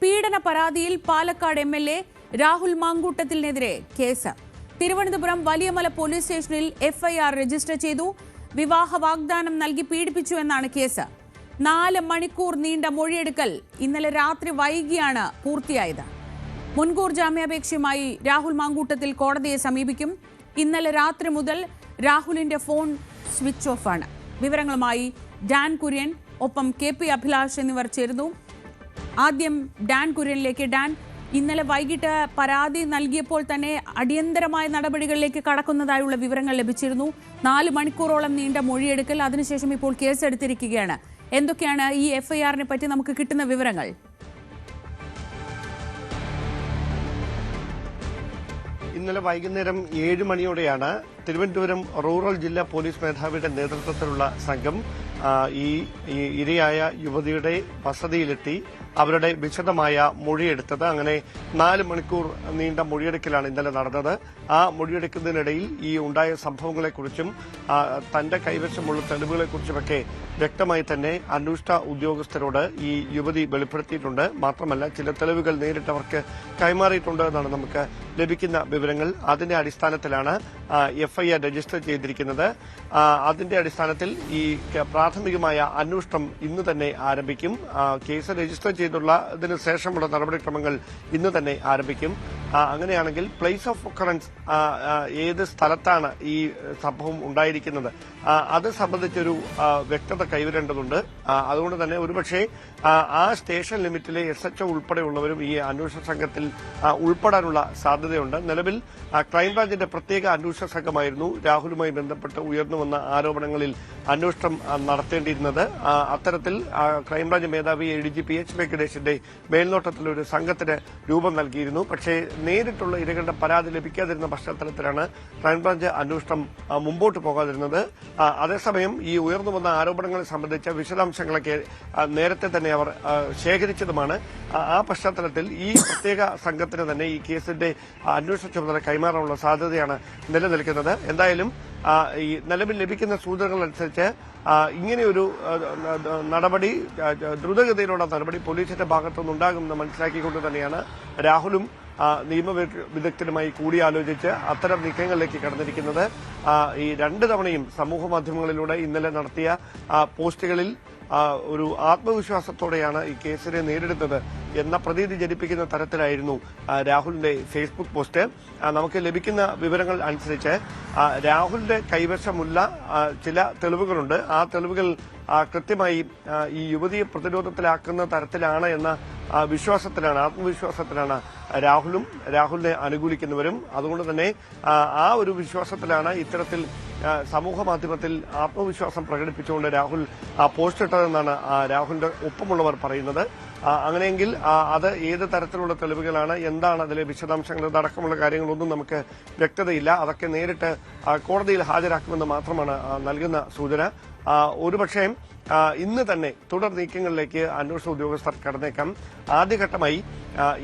പീഡന പരാതിയിൽ പാലക്കാട് എംഎൽഎ രാഹുൽ മാങ്കൂട്ടത്തിനെതിരെ കേസ്. തിരുവനന്തപുരം വലിയമല പോലീസ് സ്റ്റേഷനിൽ എഫ്ഐആർ രജിസ്റ്റർ ചെയ്തു. വിവാഹ വാഗ്ദാനം നൽകി പീഡിപ്പിച്ചു എന്നാണ് കേസ്. 4 മണിക്കൂർ നീണ്ട മൊഴിയെടുക്കൽ ഇന്നലെ രാത്രി വൈകിയാണ് പൂർത്തിയായത്. മുൻകൂർ ജാമ്യാപേക്ഷയുമായി രാഹുൽ മാങ്കൂട്ടത്തിൽ കോടതിയെ സമീപിക്കും. ഇന്നലെ രാത്രി മുതൽ രാഹുലിന്റെ ഫോൺ സ്വിച്ച് ഓഫ് ആണ്. വിവരങ്ങളുമായി ഡാൻ കുര്യൻ, ഒപ്പം KP അഭിലാഷ് എന്നിവർ ചേരുന്നു. ആദ്യം ഡാൻ കുര്യനിലേക്ക്. ഡാൻ, ഇന്നലെ വൈകിട്ട് പരാതി നൽകിയപ്പോൾ തന്നെ അടിയന്തരമായ നടപടികളിലേക്ക് കടക്കുന്നതായുള്ള വിവരങ്ങൾ ലഭിച്ചിരുന്നു. 4 മണിക്കൂറോളം നീണ്ട മൊഴിയെടുക്കൽ, അതിനുശേഷം ഇപ്പോൾ കേസെടുത്തിരിക്കുകയാണ്. എന്തൊക്കെയാണ് ഈ എഫ്ഐആറിനെ പറ്റി നമുക്ക് കിട്ടുന്ന വിവരങ്ങൾ? ഇന്നലെ വൈകുന്നേരം 7 മണിയോടെയാണ് തിരുവനന്തപുരം റൂറൽ ജില്ലാ പോലീസ് മേധാവിയുടെ നേതൃത്വത്തിലുള്ള സംഘം ഈ ഇരയായ യുവതിയുടെ വസതിയിലെത്തി അവരുടെ വിശദമായ മൊഴിയെടുത്തത്. അങ്ങനെ 4 മണിക്കൂർ നീണ്ട മൊഴിയെടുക്കലാണ് ഇന്നലെ നടന്നത്. ആ മൊഴിയെടുക്കുന്നതിനിടയിൽ ഈ ഉണ്ടായ സംഭവങ്ങളെക്കുറിച്ചും തന്റെ കൈവശമുള്ള തെളിവുകളെക്കുറിച്ചുമൊക്കെ വ്യക്തമായി തന്നെ അന്വേഷണ ഉദ്യോഗസ്ഥരോട് ഈ യുവതി വെളിപ്പെടുത്തിയിട്ടുണ്ട്. മാത്രമല്ല, ചില തെളിവുകൾ നേരിട്ട് അവർക്ക് കൈമാറിയിട്ടുണ്ട് എന്നാണ് നമുക്ക് ലഭിക്കുന്ന വിവരങ്ങൾ. അതിന്റെ അടിസ്ഥാനത്തിലാണ് എഫ്ഐആർ രജിസ്റ്റർ ചെയ്തിരിക്കുന്നത്. അതിന്റെ അടിസ്ഥാനത്തിൽ ഈ പ്രാഥമികമായ അന്വേഷണം ഇന്ന് തന്നെ ആരംഭിക്കും. കേസ് രജിസ്റ്റർ ചെയ്തുള്ളതിനു ശേഷമുള്ള നടപടിക്രമങ്ങൾ ഇന്ന് തന്നെ ആരംഭിക്കും. അങ്ങനെയാണെങ്കിൽ പ്ലേസ് ഓഫ് ഒക്കറൻസ് ഏത് സ്ഥലത്താണ് ഈ സംഭവം ഉണ്ടായിരിക്കുന്നത് അത് സംബന്ധിച്ചൊരു വ്യക്തത കൈവരേണ്ടതുണ്ട്. അതുകൊണ്ട് തന്നെ ഒരുപക്ഷെ ആ സ്റ്റേഷൻ ലിമിറ്റിലെ SHO ഉൾപ്പെടെയുള്ളവരും ഈ അന്വേഷണ സംഘത്തിൽ ഉൾപ്പെടാനുള്ള സാധ്യതയുണ്ട്. നിലവിൽ ക്രൈംബ്രാഞ്ചിന്റെ പ്രത്യേക അന്വേഷണ സംഘമായിരുന്നു രാഹുലുമായി ബന്ധപ്പെട്ട് ഉയർന്നു വന്ന ആരോപണങ്ങളിൽ അന്വേഷണം നടത്തേണ്ടിയിരുന്നത്. അത്തരത്തിൽ ക്രൈംബ്രാഞ്ച് മേധാവി ADGP H. വെങ്കടേഷിന്റെ മേൽനോട്ടത്തിൽ ഒരു സംഘത്തിന് രൂപം നൽകിയിരുന്നു. പക്ഷേ നേരിട്ടുള്ള ഇരകളുടെ പരാതി ലഭിക്കാതിരുന്ന പശ്ചാത്തലത്തിലാണ് ക്രൈംബ്രാഞ്ച് അന്വേഷണം മുമ്പോട്ട് പോകാതിരുന്നത്. അതേസമയം ഈ ഉയർന്നു വന്ന ആരോപണങ്ങളെ സംബന്ധിച്ച വിശദാംശങ്ങളൊക്കെ നേരത്തെ തന്നെ അവർ ശേഖരിച്ചതുമാണ്. ആ പശ്ചാത്തലത്തിൽ ഈ പ്രത്യേക സംഘത്തിന് തന്നെ ഈ കേസിന്റെ അന്വേഷണ ചുമതല കൈമാറാനുള്ള സാധ്യതയാണ് നിലനിൽക്കുന്നത്. എന്തായാലും ഈ നിലവിൽ ലഭിക്കുന്ന സൂചനകൾ അനുസരിച്ച് ഇങ്ങനെയൊരു നടപടി, ദ്രുതഗതിയിലുള്ള നടപടി പോലീസിന്റെ ഭാഗത്തുനിന്നുണ്ടാകുമെന്ന് മനസ്സിലാക്കിക്കൊണ്ട് തന്നെയാണ് രാഹുലും നിയമ വിദഗ്ധരുമായി കൂടിയാലോചിച്ച് അത്തരം നീക്കങ്ങളിലേക്ക് കടന്നിരിക്കുന്നത്. ഈ 2 തവണയും സമൂഹ മാധ്യമങ്ങളിലൂടെ ഇന്നലെ നടത്തിയ പോസ്റ്റുകളിൽ ഒരു ആത്മവിശ്വാസത്തോടെയാണ് ഈ കേസിനെ നേരിടുന്നത് എന്ന പ്രതീതി ജനിപ്പിക്കുന്ന തരത്തിലായിരുന്നു രാഹുലിന്റെ ഫേസ്ബുക്ക് പോസ്റ്റ്. നമുക്ക് ലഭിക്കുന്ന വിവരങ്ങൾ അനുസരിച്ച് രാഹുലിന്റെ കൈവശമുള്ള ചില തെളിവുകളുണ്ട്. ആ തെളിവുകൾ കൃത്യമായി ഈ യുവതിയെ പ്രതിരോധത്തിലാക്കുന്ന തരത്തിലാണ് എന്ന ആത്മവിശ്വാസത്തിലാണ് രാഹുലും രാഹുലിനെ അനുകൂലിക്കുന്നവരും. അതുകൊണ്ട് തന്നെ ആ ഒരു വിശ്വാസത്തിലാണ് ഇത്തരത്തിൽ സമൂഹ മാധ്യമത്തിൽ ആത്മവിശ്വാസം പ്രകടിപ്പിച്ചുകൊണ്ട് രാഹുൽ പോസ്റ്റ് ഇട്ടതെന്നാണ് രാഹുലിന്റെ ഒപ്പമുള്ളവർ പറയുന്നത്. അങ്ങനെയെങ്കിൽ അത് ഏത് തരത്തിലുള്ള തെളിവുകളാണ്, എന്താണ് അതിലെ വിശദാംശങ്ങൾ, അടക്കമുള്ള കാര്യങ്ങളൊന്നും നമുക്ക് വ്യക്തതയില്ല. അതൊക്കെ നേരിട്ട് കോടതിയിൽ ഹാജരാക്കുമെന്ന് മാത്രമാണ് നൽകുന്ന സൂചന. ഒരുപക്ഷേ ഇന്ന് തന്നെ തുടർ നീക്കങ്ങളിലേക്ക് അന്വേഷണ ഉദ്യോഗസ്ഥർ കടന്നേക്കാം. ആദ്യഘട്ടമായി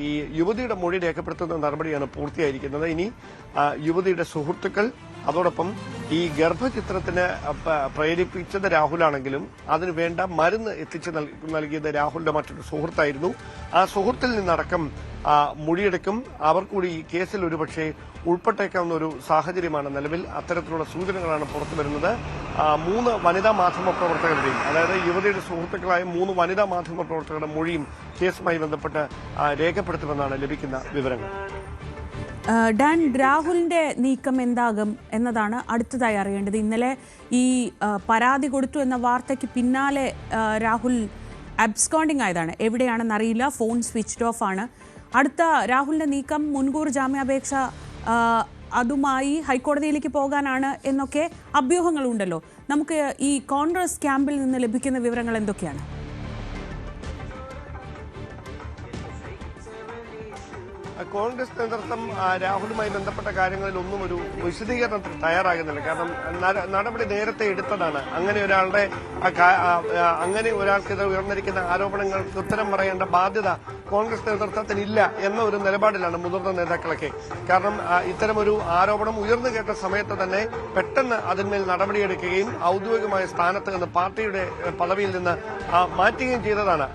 ഈ യുവതിയുടെ മൊഴി രേഖപ്പെടുത്തുന്ന നടപടിയാണ് പൂർത്തിയായിരിക്കുന്നത്. ഇനി യുവതിയുടെ സുഹൃത്തുക്കൾ, അതോടൊപ്പം ഈ ഗർഭചിത്രത്തിന് പ്രേരിപ്പിച്ചത് രാഹുലാണെങ്കിലും അതിന് വേണ്ട മരുന്ന് എത്തിച്ചു നൽകിയത് രാഹുലിന്റെ മറ്റൊരു സുഹൃത്തായിരുന്നു. ആ സുഹൃത്തിൽ നിന്നടക്കം മൊഴിയെടുക്കും. അവർ കൂടി ഈ കേസിൽ ഒരുപക്ഷെ ഉൾപ്പെട്ടേക്കാവുന്ന ഒരു സാഹചര്യമാണ് നിലവിൽ. അത്തരത്തിലുള്ള സൂചനകളാണ് പുറത്തുവരുന്നത്. 3 വനിതാ മാധ്യമ പ്രവർത്തകരുടെയും, അതായത് യുവതിയുടെ സുഹൃത്തുക്കളായ 3 വനിതാ മാധ്യമ പ്രവർത്തകരുടെ മൊഴിയും കേസുമായി ബന്ധപ്പെട്ട് രേഖപ്പെടുത്തുമെന്നാണ് ലഭിക്കുന്ന വിവരങ്ങൾ. ഡാൻ, രാഹുലിന്റെ നീക്കം എന്താകും എന്നതാണ് അടുത്തതായി അറിയേണ്ടത്. ഇന്നലെ ഈ പരാതി കൊടുത്തു എന്ന വാർത്തയ്ക്ക് പിന്നാലെ രാഹുൽ അബ്സ്കോണ്ടിങ് ആയതാണ്. എവിടെയാണെന്ന് അറിയില്ല, ഫോൺ സ്വിച്ച്ഡ് ഓഫ് ആണ്. അടുത്ത രാഹുലിന്റെ നീക്കം മുൻകൂർ ജാമ്യാപേക്ഷ അതുമായി ഹൈക്കോടതിയിലേക്ക് പോകാനാണ് എന്നൊക്കെ അഭ്യൂഹങ്ങളുണ്ടല്ലോ. നമുക്ക് ഈ കോൺഗ്രസ് ക്യാമ്പിൽ നിന്ന് ലഭിക്കുന്ന വിവരങ്ങൾ എന്തൊക്കെയാണ്? കോൺഗ്രസ് നേതൃത്വം രാഹുലുമായി ബന്ധപ്പെട്ട കാര്യങ്ങളിൽ ഒന്നും ഒരു വിശദീകരണത്തിന് തയ്യാറാകുന്നില്ല. കാരണം നടപടി നേരത്തെ എടുത്തതാണ്. അങ്ങനെ ഒരാൾക്കെതിരെ ഉയർന്നിരിക്കുന്ന ആരോപണങ്ങൾക്ക് ഉത്തരം പറയേണ്ട ബാധ്യത കോൺഗ്രസ് നേതൃത്വത്തിനില്ല എന്ന ഒരു നിലപാടിലാണ് മുതിർന്ന നേതാക്കളൊക്കെ. കാരണം ഇത്തരമൊരു ആരോപണം ഉയർന്നു കേട്ട സമയത്ത് തന്നെ പെട്ടെന്ന് അതിന്മേൽ നടപടിയെടുക്കുകയും ഔദ്യോഗികമായ സ്ഥാനത്ത് നിന്ന് പാർട്ടിയുടെ പദവിയിൽ നിന്ന് മാറ്റുകയും ചെയ്തതാണ്.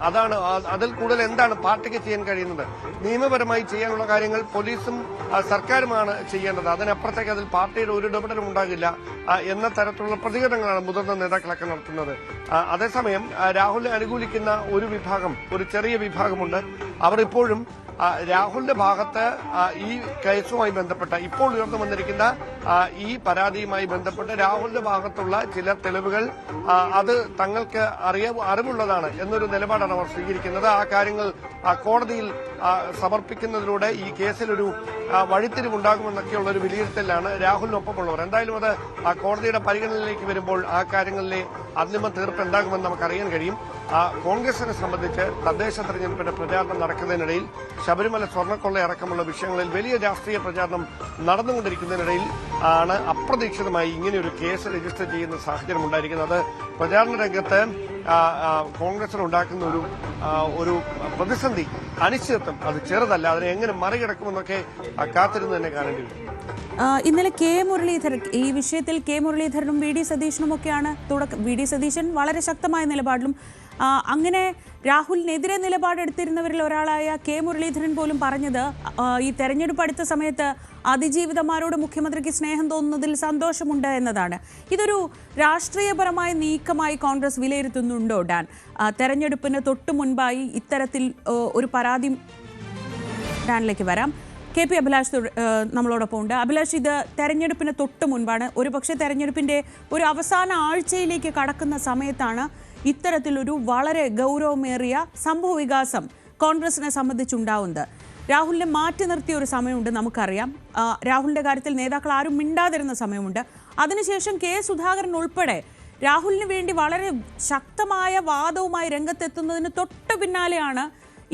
അതിൽ കൂടുതൽ എന്താണ് പാർട്ടിക്ക് ചെയ്യാൻ കഴിയുന്നത്? നിയമപരമായി ചെയ്യാനുള്ള കാര്യങ്ങൾ പോലീസും സർക്കാരുമാണ് ചെയ്യേണ്ടത്. അതിനപ്പുറത്തേക്ക് അതിൽ പാർട്ടിയുടെ ഒരു ഇടപെടലും ഉണ്ടാകില്ല എന്ന തരത്തിലുള്ള പ്രതികരണങ്ങളാണ് മുതിർന്ന നേതാക്കളൊക്കെ നടത്തുന്നത്. അതേസമയം രാഹുലിനെ അനുകൂലിക്കുന്ന ഒരു ചെറിയ വിഭാഗമുണ്ട്. അവർ ഇപ്പോഴും രാഹുലിന്റെ ഭാഗത്ത് ഈ കേസുമായി ബന്ധപ്പെട്ട ഇപ്പോൾ ഉയർന്നു വന്നിരിക്കുന്ന ഈ പരാതിയുമായി ബന്ധപ്പെട്ട് രാഹുലിന്റെ ഭാഗത്തുള്ള ചില തെളിവുകൾ അത് തങ്ങൾക്ക് അറിവുള്ളതാണ് എന്നൊരു നിലപാടാണ് അവർ സ്വീകരിക്കുന്നത്. ആ കാര്യങ്ങൾ കോടതിയിൽ സമർപ്പിക്കുന്നതിലൂടെ ഈ കേസിലൊരു വഴിത്തിരിവുണ്ടാകുമെന്നൊക്കെയുള്ള ഒരു വിലയിരുത്തലാണ് രാഹുലിനൊപ്പമുള്ളവർ. എന്തായാലും അത് കോടതിയുടെ പരിഗണനയിലേക്ക് വരുമ്പോൾ ആ കാര്യങ്ങളിലെ അന്തിമ തീർപ്പ് എന്താകുമെന്ന് നമുക്കറിയാൻ കഴിയും. കോൺഗ്രസിനെ സംബന്ധിച്ച് തദ്ദേശ തെരഞ്ഞെടുപ്പിന്റെ പ്രചാരണം നടക്കുന്നതിനിടയിൽ ശബരിമല സ്വർണ്ണക്കൊള്ള അടക്കമുള്ള വിഷയങ്ങളിൽ വലിയ രാഷ്ട്രീയ പ്രചാരണം നടന്നുകൊണ്ടിരിക്കുന്നതിനിടയിൽ ആണ് അപ്രതീക്ഷിതമായി ഇങ്ങനെയൊരു കേസ് രജിസ്റ്റർ ചെയ്യുന്ന സാഹചര്യം ഉണ്ടായിരിക്കുന്നത്. പ്രചാരണ രംഗത്ത് കോൺഗ്രസിനുണ്ടാക്കുന്ന ഒരു പ്രതിസന്ധി, അനിശ്ചിതത്വം അത് ചെറുതല്ല. അതിനെ എങ്ങനെ മറികടക്കുമെന്നൊക്കെ കാത്തിരുന്ന് തന്നെ കാണേണ്ടി വരും. ഇന്നലെ കെ മുരളീധരൻ ഈ വിഷയത്തിൽ കെ മുരളീധരനും വി ഡി സതീശനും ഒക്കെയാണ് വി ഡി സതീശൻ വളരെ ശക്തമായ നിലപാടിലും അങ്ങനെ രാഹുലിനെതിരെ നിലപാടെടുത്തിരുന്നവരിൽ ഒരാളായ കെ മുരളീധരൻ പോലും പറഞ്ഞത് ഈ തെരഞ്ഞെടുപ്പ് അടുത്ത സമയത്ത് അതിജീവിതമാരോട് മുഖ്യമന്ത്രിക്ക് സ്നേഹം തോന്നുന്നതിൽ സന്തോഷമുണ്ട് എന്നതാണ്. ഇതൊരു രാഷ്ട്രീയപരമായ നീക്കമായി കോൺഗ്രസ് വിലയിരുത്തുന്നുണ്ടോ ഡാൻ? തെരഞ്ഞെടുപ്പിന് തൊട്ടു മുൻപായി ഇത്തരത്തിൽ ഒരു പരാതി. ഡാനിലേക്ക് വരാം. കെ പി അഭിലാഷ് നമ്മളോടൊപ്പം ഉണ്ട്. അഭിലാഷ്, ഇത് തെരഞ്ഞെടുപ്പിന് തൊട്ട് മുൻപാണ്, ഒരുപക്ഷെ തെരഞ്ഞെടുപ്പിന്റെ ഒരു അവസാന ആഴ്ചയിലേക്ക് കടക്കുന്ന സമയത്താണ് ഇത്തരത്തിലൊരു വളരെ ഗൗരവമേറിയ സംഭവ വികാസം കോൺഗ്രസിനെ സംബന്ധിച്ചുണ്ടാവുന്നത്. രാഹുലിനെ മാറ്റി നിർത്തിയ ഒരു സമയമുണ്ട്, നമുക്കറിയാം. രാഹുലിന്റെ കാര്യത്തിൽ നേതാക്കൾ ആരും മിണ്ടാതിരുന്ന സമയമുണ്ട്. അതിനുശേഷം കെ സുധാകരൻ ഉൾപ്പെടെ രാഹുലിന് വേണ്ടി വളരെ ശക്തമായ വാദവുമായി രംഗത്തെത്തുന്നതിന് തൊട്ടു പിന്നാലെയാണ്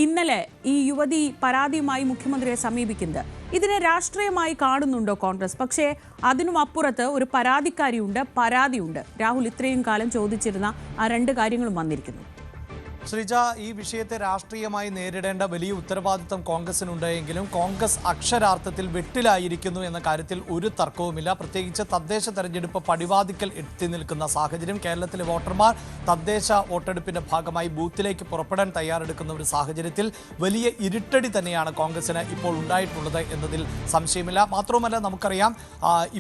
ഇന്നലെ ഈ യുവതി പരാതിയുമായി മുഖ്യമന്ത്രിയെ സമീപിക്കുന്നത്. ഇതിനെ രാഷ്ട്രീയമായി കാണുന്നുണ്ടോ കോൺഗ്രസ്? പക്ഷേ അതിനും അപ്പുറത്ത് ഒരു പരാതിയുണ്ട്. രാഹുൽ ഇത്രയും കാലം ചോദിച്ചിരുന്ന ആ രണ്ട് കാര്യങ്ങളും വന്നിരിക്കുന്നു. ശ്രീജ, ഈ വിഷയത്തെ രാഷ്ട്രീയമായി നേരിടേണ്ട വലിയ ഉത്തരവാദിത്തം കോൺഗ്രസിനുണ്ടെങ്കിലും കോൺഗ്രസ് അക്ഷരാർത്ഥത്തിൽ വെട്ടിലായിരിക്കുന്നു എന്ന കാര്യത്തിൽ ഒരു തർക്കവുമില്ല. പ്രത്യേകിച്ച് തദ്ദേശ തെരഞ്ഞെടുപ്പ് പടിവാതിക്കൽ എത്തി നിൽക്കുന്ന സാഹചര്യം, കേരളത്തിലെ വോട്ടർമാർ തദ്ദേശ വോട്ടെടുപ്പിന്റെ ഭാഗമായി ബൂത്തിലേക്ക് പുറപ്പെടാൻ തയ്യാറെടുക്കുന്ന ഒരു സാഹചര്യത്തിൽ വലിയ ഇരുട്ടടി തന്നെയാണ് കോൺഗ്രസിന് ഇപ്പോൾ ഉണ്ടായിട്ടുള്ളത് എന്നതിൽ സംശയമില്ല. മാത്രവുമല്ല, നമുക്കറിയാം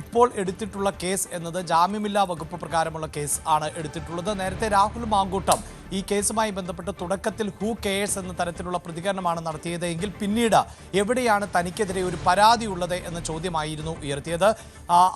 ഇപ്പോൾ എടുത്തിട്ടുള്ള കേസ് എന്നത് ജാമ്യമില്ലാ വകുപ്പ് പ്രകാരമുള്ള കേസ് ആണ് എടുത്തിട്ടുള്ളത്. നേരത്തെ രാഹുൽ മാങ്കൂട്ടം ഈ കേസുമായി ബന്ധപ്പെട്ട് തുടക്കത്തിൽ ഹൂ കെയേഴ്സ് എന്ന തരത്തിലുള്ള പ്രതികരണമാണ് നടത്തിയത് എങ്കിൽ പിന്നീട് എവിടെയാണ് തനിക്കെതിരെ ഒരു പരാതി ഉള്ളത് എന്ന ചോദ്യമായിരുന്നു ഉയർത്തിയത്.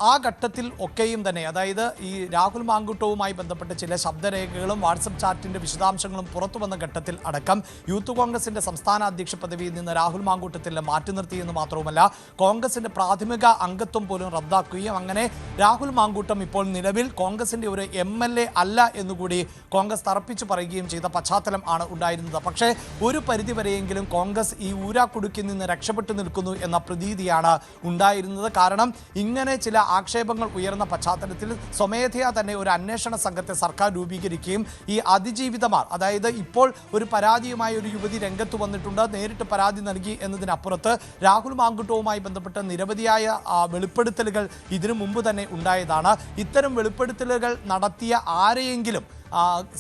ആ ഘട്ടത്തിൽ ഒക്കെയും തന്നെ, അതായത് ഈ രാഹുൽ മാങ്കൂട്ടവുമായി ബന്ധപ്പെട്ട് ചില ശബ്ദരേഖകളും വാട്സപ്പ് ചാറ്റിന്റെ വിശദാംശങ്ങളും പുറത്തു വന്ന ഘട്ടത്തിൽ അടക്കം യൂത്ത് കോൺഗ്രസിന്റെ സംസ്ഥാന അധ്യക്ഷ പദവിയിൽ നിന്ന് രാഹുൽ മാങ്കൂട്ടത്തിനെ മാറ്റി നിർത്തിയെന്ന് മാത്രവുമല്ല, കോൺഗ്രസിന്റെ പ്രാഥമിക അംഗത്വം പോലും റദ്ദാക്കുകയും അങ്ങനെ രാഹുൽ മാങ്കൂട്ടം ഇപ്പോൾ നിലവിൽ കോൺഗ്രസിന്റെ ഒരു MLA അല്ല എന്നുകൂടി കോൺഗ്രസ് തറപ്പിച്ചു പറയുകയും ചെയ്ത പശ്ചാത്തലം ആണ് ഉണ്ടായിരുന്നത്. പക്ഷേ ഒരു പരിധിവരെയെങ്കിലും കോൺഗ്രസ് ഈ ഊരാക്കുടുക്കിൽ നിന്ന് രക്ഷപ്പെട്ടു നിൽക്കുന്നു എന്ന പ്രതീതിയാണ് ഉണ്ടായിരുന്നത്. കാരണം ഇങ്ങനെ ചില ആക്ഷേപങ്ങൾ ഉയർന്ന പശ്ചാത്തലത്തിൽ സ്വമേധയാ തന്നെ ഒരു അന്വേഷണ സംഘത്തെ സർക്കാർ രൂപീകരിക്കുകയും ഈ അതിജീവിതമാർ, അതായത് ഇപ്പോൾ ഒരു പരാതിയുമായി ഒരു യുവതി രംഗത്ത് വന്നിട്ടുണ്ട്, നേരിട്ട് പരാതി നൽകി എന്നതിനപ്പുറത്ത് രാഹുൽ മാങ്കൂട്ടവുമായി ബന്ധപ്പെട്ട നിരവധിയായ വെളിപ്പെടുത്തലുകൾ ഇതിനു മുമ്പ് തന്നെ ഉണ്ടായതാണ്. ഇത്തരം വെളിപ്പെടുത്തലുകൾ നടത്തിയ ആരെയെങ്കിലും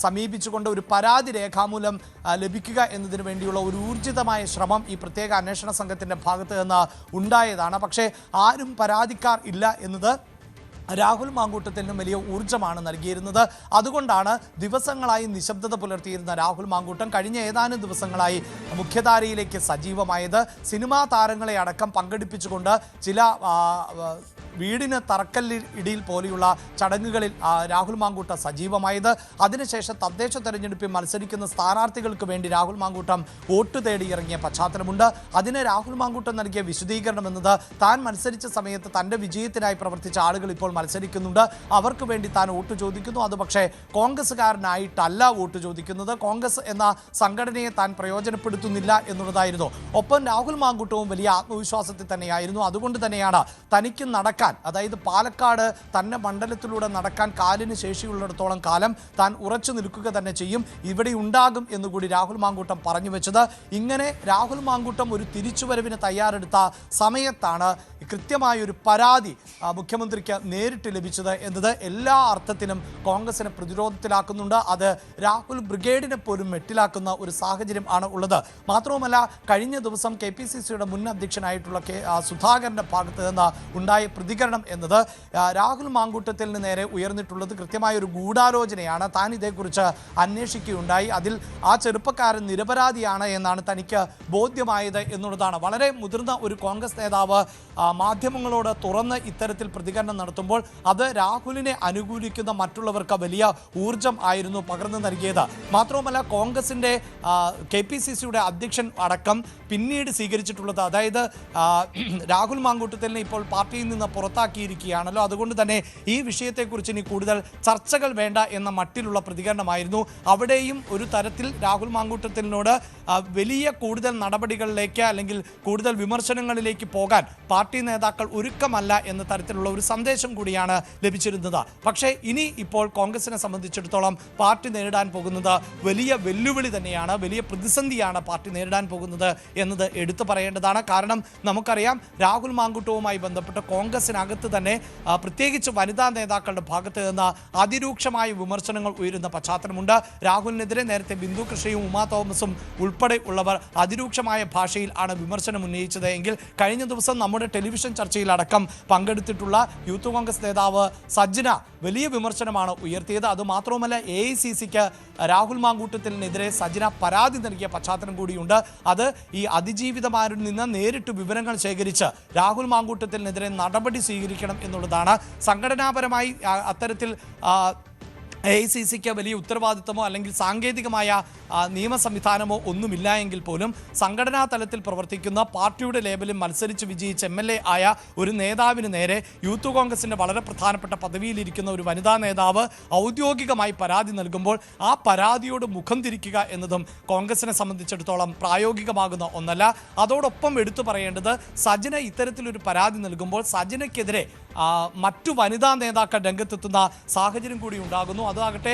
സമീപിച്ചുകൊണ്ട് ഒരു പരാതി രേഖാമൂലം ലഭിക്കുക എന്നതിന് വേണ്ടിയുള്ള ഒരു ഊർജിതമായ ശ്രമം ഈ പ്രത്യേക അന്വേഷണ സംഘത്തിൻ്റെ ഭാഗത്ത് നിന്ന് ഉണ്ടായതാണ്. പക്ഷേ ആരും പരാതിക്കാർ ഇല്ല എന്നത് രാഹുൽ മാങ്കൂട്ടത്തിനും വലിയ ഊർജ്ജമാണ് നൽകിയിരുന്നത്. അതുകൊണ്ടാണ് ദിവസങ്ങളായി നിശബ്ദത പുലർത്തിയിരുന്ന രാഹുൽ മാങ്കൂട്ടം കഴിഞ്ഞ ഏതാനും ദിവസങ്ങളായി മുഖ്യധാരയിലേക്ക് സജീവമായത്. സിനിമാ താരങ്ങളെ അടക്കം പങ്കെടുപ്പിച്ചുകൊണ്ട് ചില വീടിന് തറക്കല്ലിടിയിൽ പോലെയുള്ള ചടങ്ങുകളിൽ രാഹുൽ മാങ്കൂട്ടം സജീവമായത്. അതിനുശേഷം തദ്ദേശ തെരഞ്ഞെടുപ്പിൽ മത്സരിക്കുന്ന സ്ഥാനാർത്ഥികൾക്ക് വേണ്ടി രാഹുൽ മാങ്കൂട്ടം വോട്ട് തേടി ഇറങ്ങിയ പശ്ചാത്തലമുണ്ട്. അതിന് രാഹുൽ മാങ്കൂട്ടം നൽകിയ വിശദീകരണം എന്നത് താൻ മത്സരിച്ച സമയത്ത് തൻ്റെ വിജയത്തിനായി പ്രവർത്തിച്ച ആളുകൾ ഇപ്പോൾ മത്സരിക്കുന്നുണ്ട്, അവർക്ക് വേണ്ടി താൻ വോട്ട് ചോദിക്കുന്നു, അത് പക്ഷേ കോൺഗ്രസ്സുകാരനായിട്ടല്ല വോട്ട് ചോദിക്കുന്നത്, കോൺഗ്രസ് എന്ന സംഘടനയെ താൻ പ്രയോജനപ്പെടുത്തുന്നില്ല എന്നുള്ളതായിരുന്നു. ഒപ്പം രാഹുൽ മാങ്കൂട്ടവും വലിയ ആത്മവിശ്വാസത്തിൽ തന്നെയായിരുന്നു. അതുകൊണ്ട് തന്നെയാണ് തനിക്ക് നടക്കാൻ നടക്കാൻ, അതായത് പാലക്കാട് തന്നെ മണ്ഡലത്തിലൂടെ നടക്കാൻ കാലിന് ശേഷിയുള്ളിടത്തോളം കാലം താൻ ഉറച്ചു നിൽക്കുക തന്നെ ചെയ്യും, ഇവിടെ ഉണ്ടാകും എന്നുകൂടി രാഹുൽ മാങ്കൂട്ടം പറഞ്ഞു വെച്ചത്. ഇങ്ങനെ രാഹുൽ മാങ്കൂട്ടം ഒരു തിരിച്ചുവരവിന് തയ്യാറെടുത്ത സമയത്താണ് കൃത്യമായൊരു പരാതി മുഖ്യമന്ത്രിക്ക് നേരിട്ട് ലഭിച്ചത് എന്നത് എല്ലാ അർത്ഥത്തിലും കോൺഗ്രസിനെ പ്രതിരോധത്തിലാക്കുന്നുണ്ട്. അത് രാഹുൽ ബ്രിഗേഡിനെ പോലും മെട്ടിലാക്കുന്ന ഒരു സാഹചര്യം ആണ് ഉള്ളത്. മാത്രവുമല്ല, കഴിഞ്ഞ ദിവസം KPCCയുടെ മുൻ അധ്യക്ഷനായിട്ടുള്ള സുധാകരന്റെ ഭാഗത്ത് നിന്ന് ഉണ്ടായ പ്രതികരണം എന്നത് രാഹുൽ മാങ്കൂട്ടത്തിന് നേരെ ഉയർന്നിട്ടുള്ളത് കൃത്യമായൊരു ഗൂഢാലോചനയാണ്, താൻ ഇതേക്കുറിച്ച് അന്വേഷിക്കുകയുണ്ടായി, അതിൽ ആ ചെറുപ്പക്കാരൻ നിരപരാധിയാണ് എന്നാണ് തനിക്ക് ബോധ്യമായത് എന്നുള്ളതാണ്. വളരെ മുതിർന്ന ഒരു കോൺഗ്രസ് നേതാവ് മാധ്യമങ്ങളോട് തുറന്ന് ഇത്തരത്തിൽ പ്രതികരണം നടത്തുമ്പോൾ അത് രാഹുലിനെ അനുകൂലിക്കുന്ന മറ്റുള്ളവർക്ക് വലിയ ഊർജം ആയിരുന്നു പകർന്നു നൽകിയത്. മാത്രവുമല്ല, കോൺഗ്രസിൻ്റെ KPCCയുടെ അധ്യക്ഷൻ അടക്കം പിന്നീട് സ്വീകരിച്ചിട്ടുള്ളത്, അതായത് രാഹുൽ മാങ്കൂട്ടത്തിനെ ഇപ്പോൾ പാർട്ടിയിൽ നിന്ന് പുറത്താക്കിയിരിക്കുകയാണല്ലോ, അതുകൊണ്ട് തന്നെ ഈ വിഷയത്തെക്കുറിച്ച് ഇനി കൂടുതൽ ചർച്ചകൾ വേണ്ട എന്ന മട്ടിലുള്ള പ്രതികരണമായിരുന്നു. അവിടെയും ഒരു തരത്തിൽ രാഹുൽ മാങ്കൂട്ടത്തിനോട് വലിയ കൂടുതൽ നടപടികളിലേക്ക് അല്ലെങ്കിൽ കൂടുതൽ വിമർശനങ്ങളിലേക്ക് പോകാൻ പാർട്ടി നേതാക്കൾ ഒരുക്കമല്ല എന്ന തരത്തിലുള്ള ഒരു സന്ദേശം കൂടിയാണ് ലഭിച്ചിരുന്നത്. പക്ഷേ ഇനി ഇപ്പോൾ കോൺഗ്രസിനെ സംബന്ധിച്ചിടത്തോളം പാർട്ടി നേരിടാൻ പോകുന്നത് വലിയ വെല്ലുവിളി തന്നെയാണ്, വലിയ പ്രതിസന്ധിയാണ് പാർട്ടി നേരിടാൻ പോകുന്നത് എന്നത് എടുത്തു പറയേണ്ടതാണ്. കാരണം നമുക്കറിയാം, രാഹുൽ മാങ്കൂട്ടവുമായി ബന്ധപ്പെട്ട് കോൺഗ്രസിനകത്ത് തന്നെ പ്രത്യേകിച്ച് വനിതാ നേതാക്കളുടെ ഭാഗത്ത് നിന്ന് അതിരൂക്ഷമായ വിമർശനങ്ങൾ ഉയരുന്ന പശ്ചാത്തലമുണ്ട്. രാഹുലിനെതിരെ നേരത്തെ ബിന്ദു കൃഷ്ണയും ഉമാ തോമസും ഉൾപ്പെടെ ഉള്ളവർ അതിരൂക്ഷമായ ഭാഷയിൽ ആണ് വിമർശനം ഉന്നയിച്ചത് എങ്കിൽ കഴിഞ്ഞ ദിവസം നമ്മുടെ ടെലിവിഷൻ ചർച്ചയിലടക്കം പങ്കെടുത്തിട്ടുള്ള യൂത്ത് കോൺഗ്രസ് നേതാവ് സജ്ജന വലിയ വിമർശനമാണ് ഉയർത്തിയത്. അതുമാത്രവുമല്ല, AICCക്ക് രാഹുൽ മാങ്കൂട്ടത്തിനെതിരെ സജ്ജന പരാതി നൽകിയ പശ്ചാത്തലം കൂടിയുണ്ട്. അത് ഈ അതിജീവിതമാരിൽ നിന്ന് നേരിട്ട് വിവരങ്ങൾ ശേഖരിച്ച് രാഹുൽ മാങ്കൂട്ടത്തിനെതിരെ നടപടി സ്വീകരിക്കണം എന്നുള്ളതാണ്. സംഘടനാപരമായി അത്തരത്തിൽ AICCക്ക് വലിയ ഉത്തരവാദിത്തമോ അല്ലെങ്കിൽ സാങ്കേതികമായ നിയമ സംവിധാനമോ ഒന്നുമില്ല എങ്കിൽ പോലും സംഘടനാ തലത്തിൽ പ്രവർത്തിക്കുന്ന പാർട്ടിയുടെ ലേബലിൽ മത്സരിച്ച് വിജയിച്ച MLA ആയ ഒരു നേതാവിന് നേരെ യൂത്ത് കോൺഗ്രസിൻ്റെ വളരെ പ്രധാനപ്പെട്ട പദവിയിലിരിക്കുന്ന ഒരു വനിതാ നേതാവ് ഔദ്യോഗികമായി പരാതി നൽകുമ്പോൾ ആ പരാതിയോട് മുഖം തിരിക്കുക എന്നതും കോൺഗ്രസിനെ സംബന്ധിച്ചിടത്തോളം പ്രായോഗികമാകുന്ന ഒന്നല്ല. അതോടൊപ്പം എടുത്തു പറയേണ്ടത്, സജ്ജന ഇത്തരത്തിലൊരു പരാതി നൽകുമ്പോൾ സജ്ജനയ്ക്കെതിരെ മറ്റു വനിതാ നേതാക്കൾ രംഗത്തെത്തുന്ന സാഹചര്യം കൂടി ഉണ്ടാകുന്നു. അതാകട്ടെ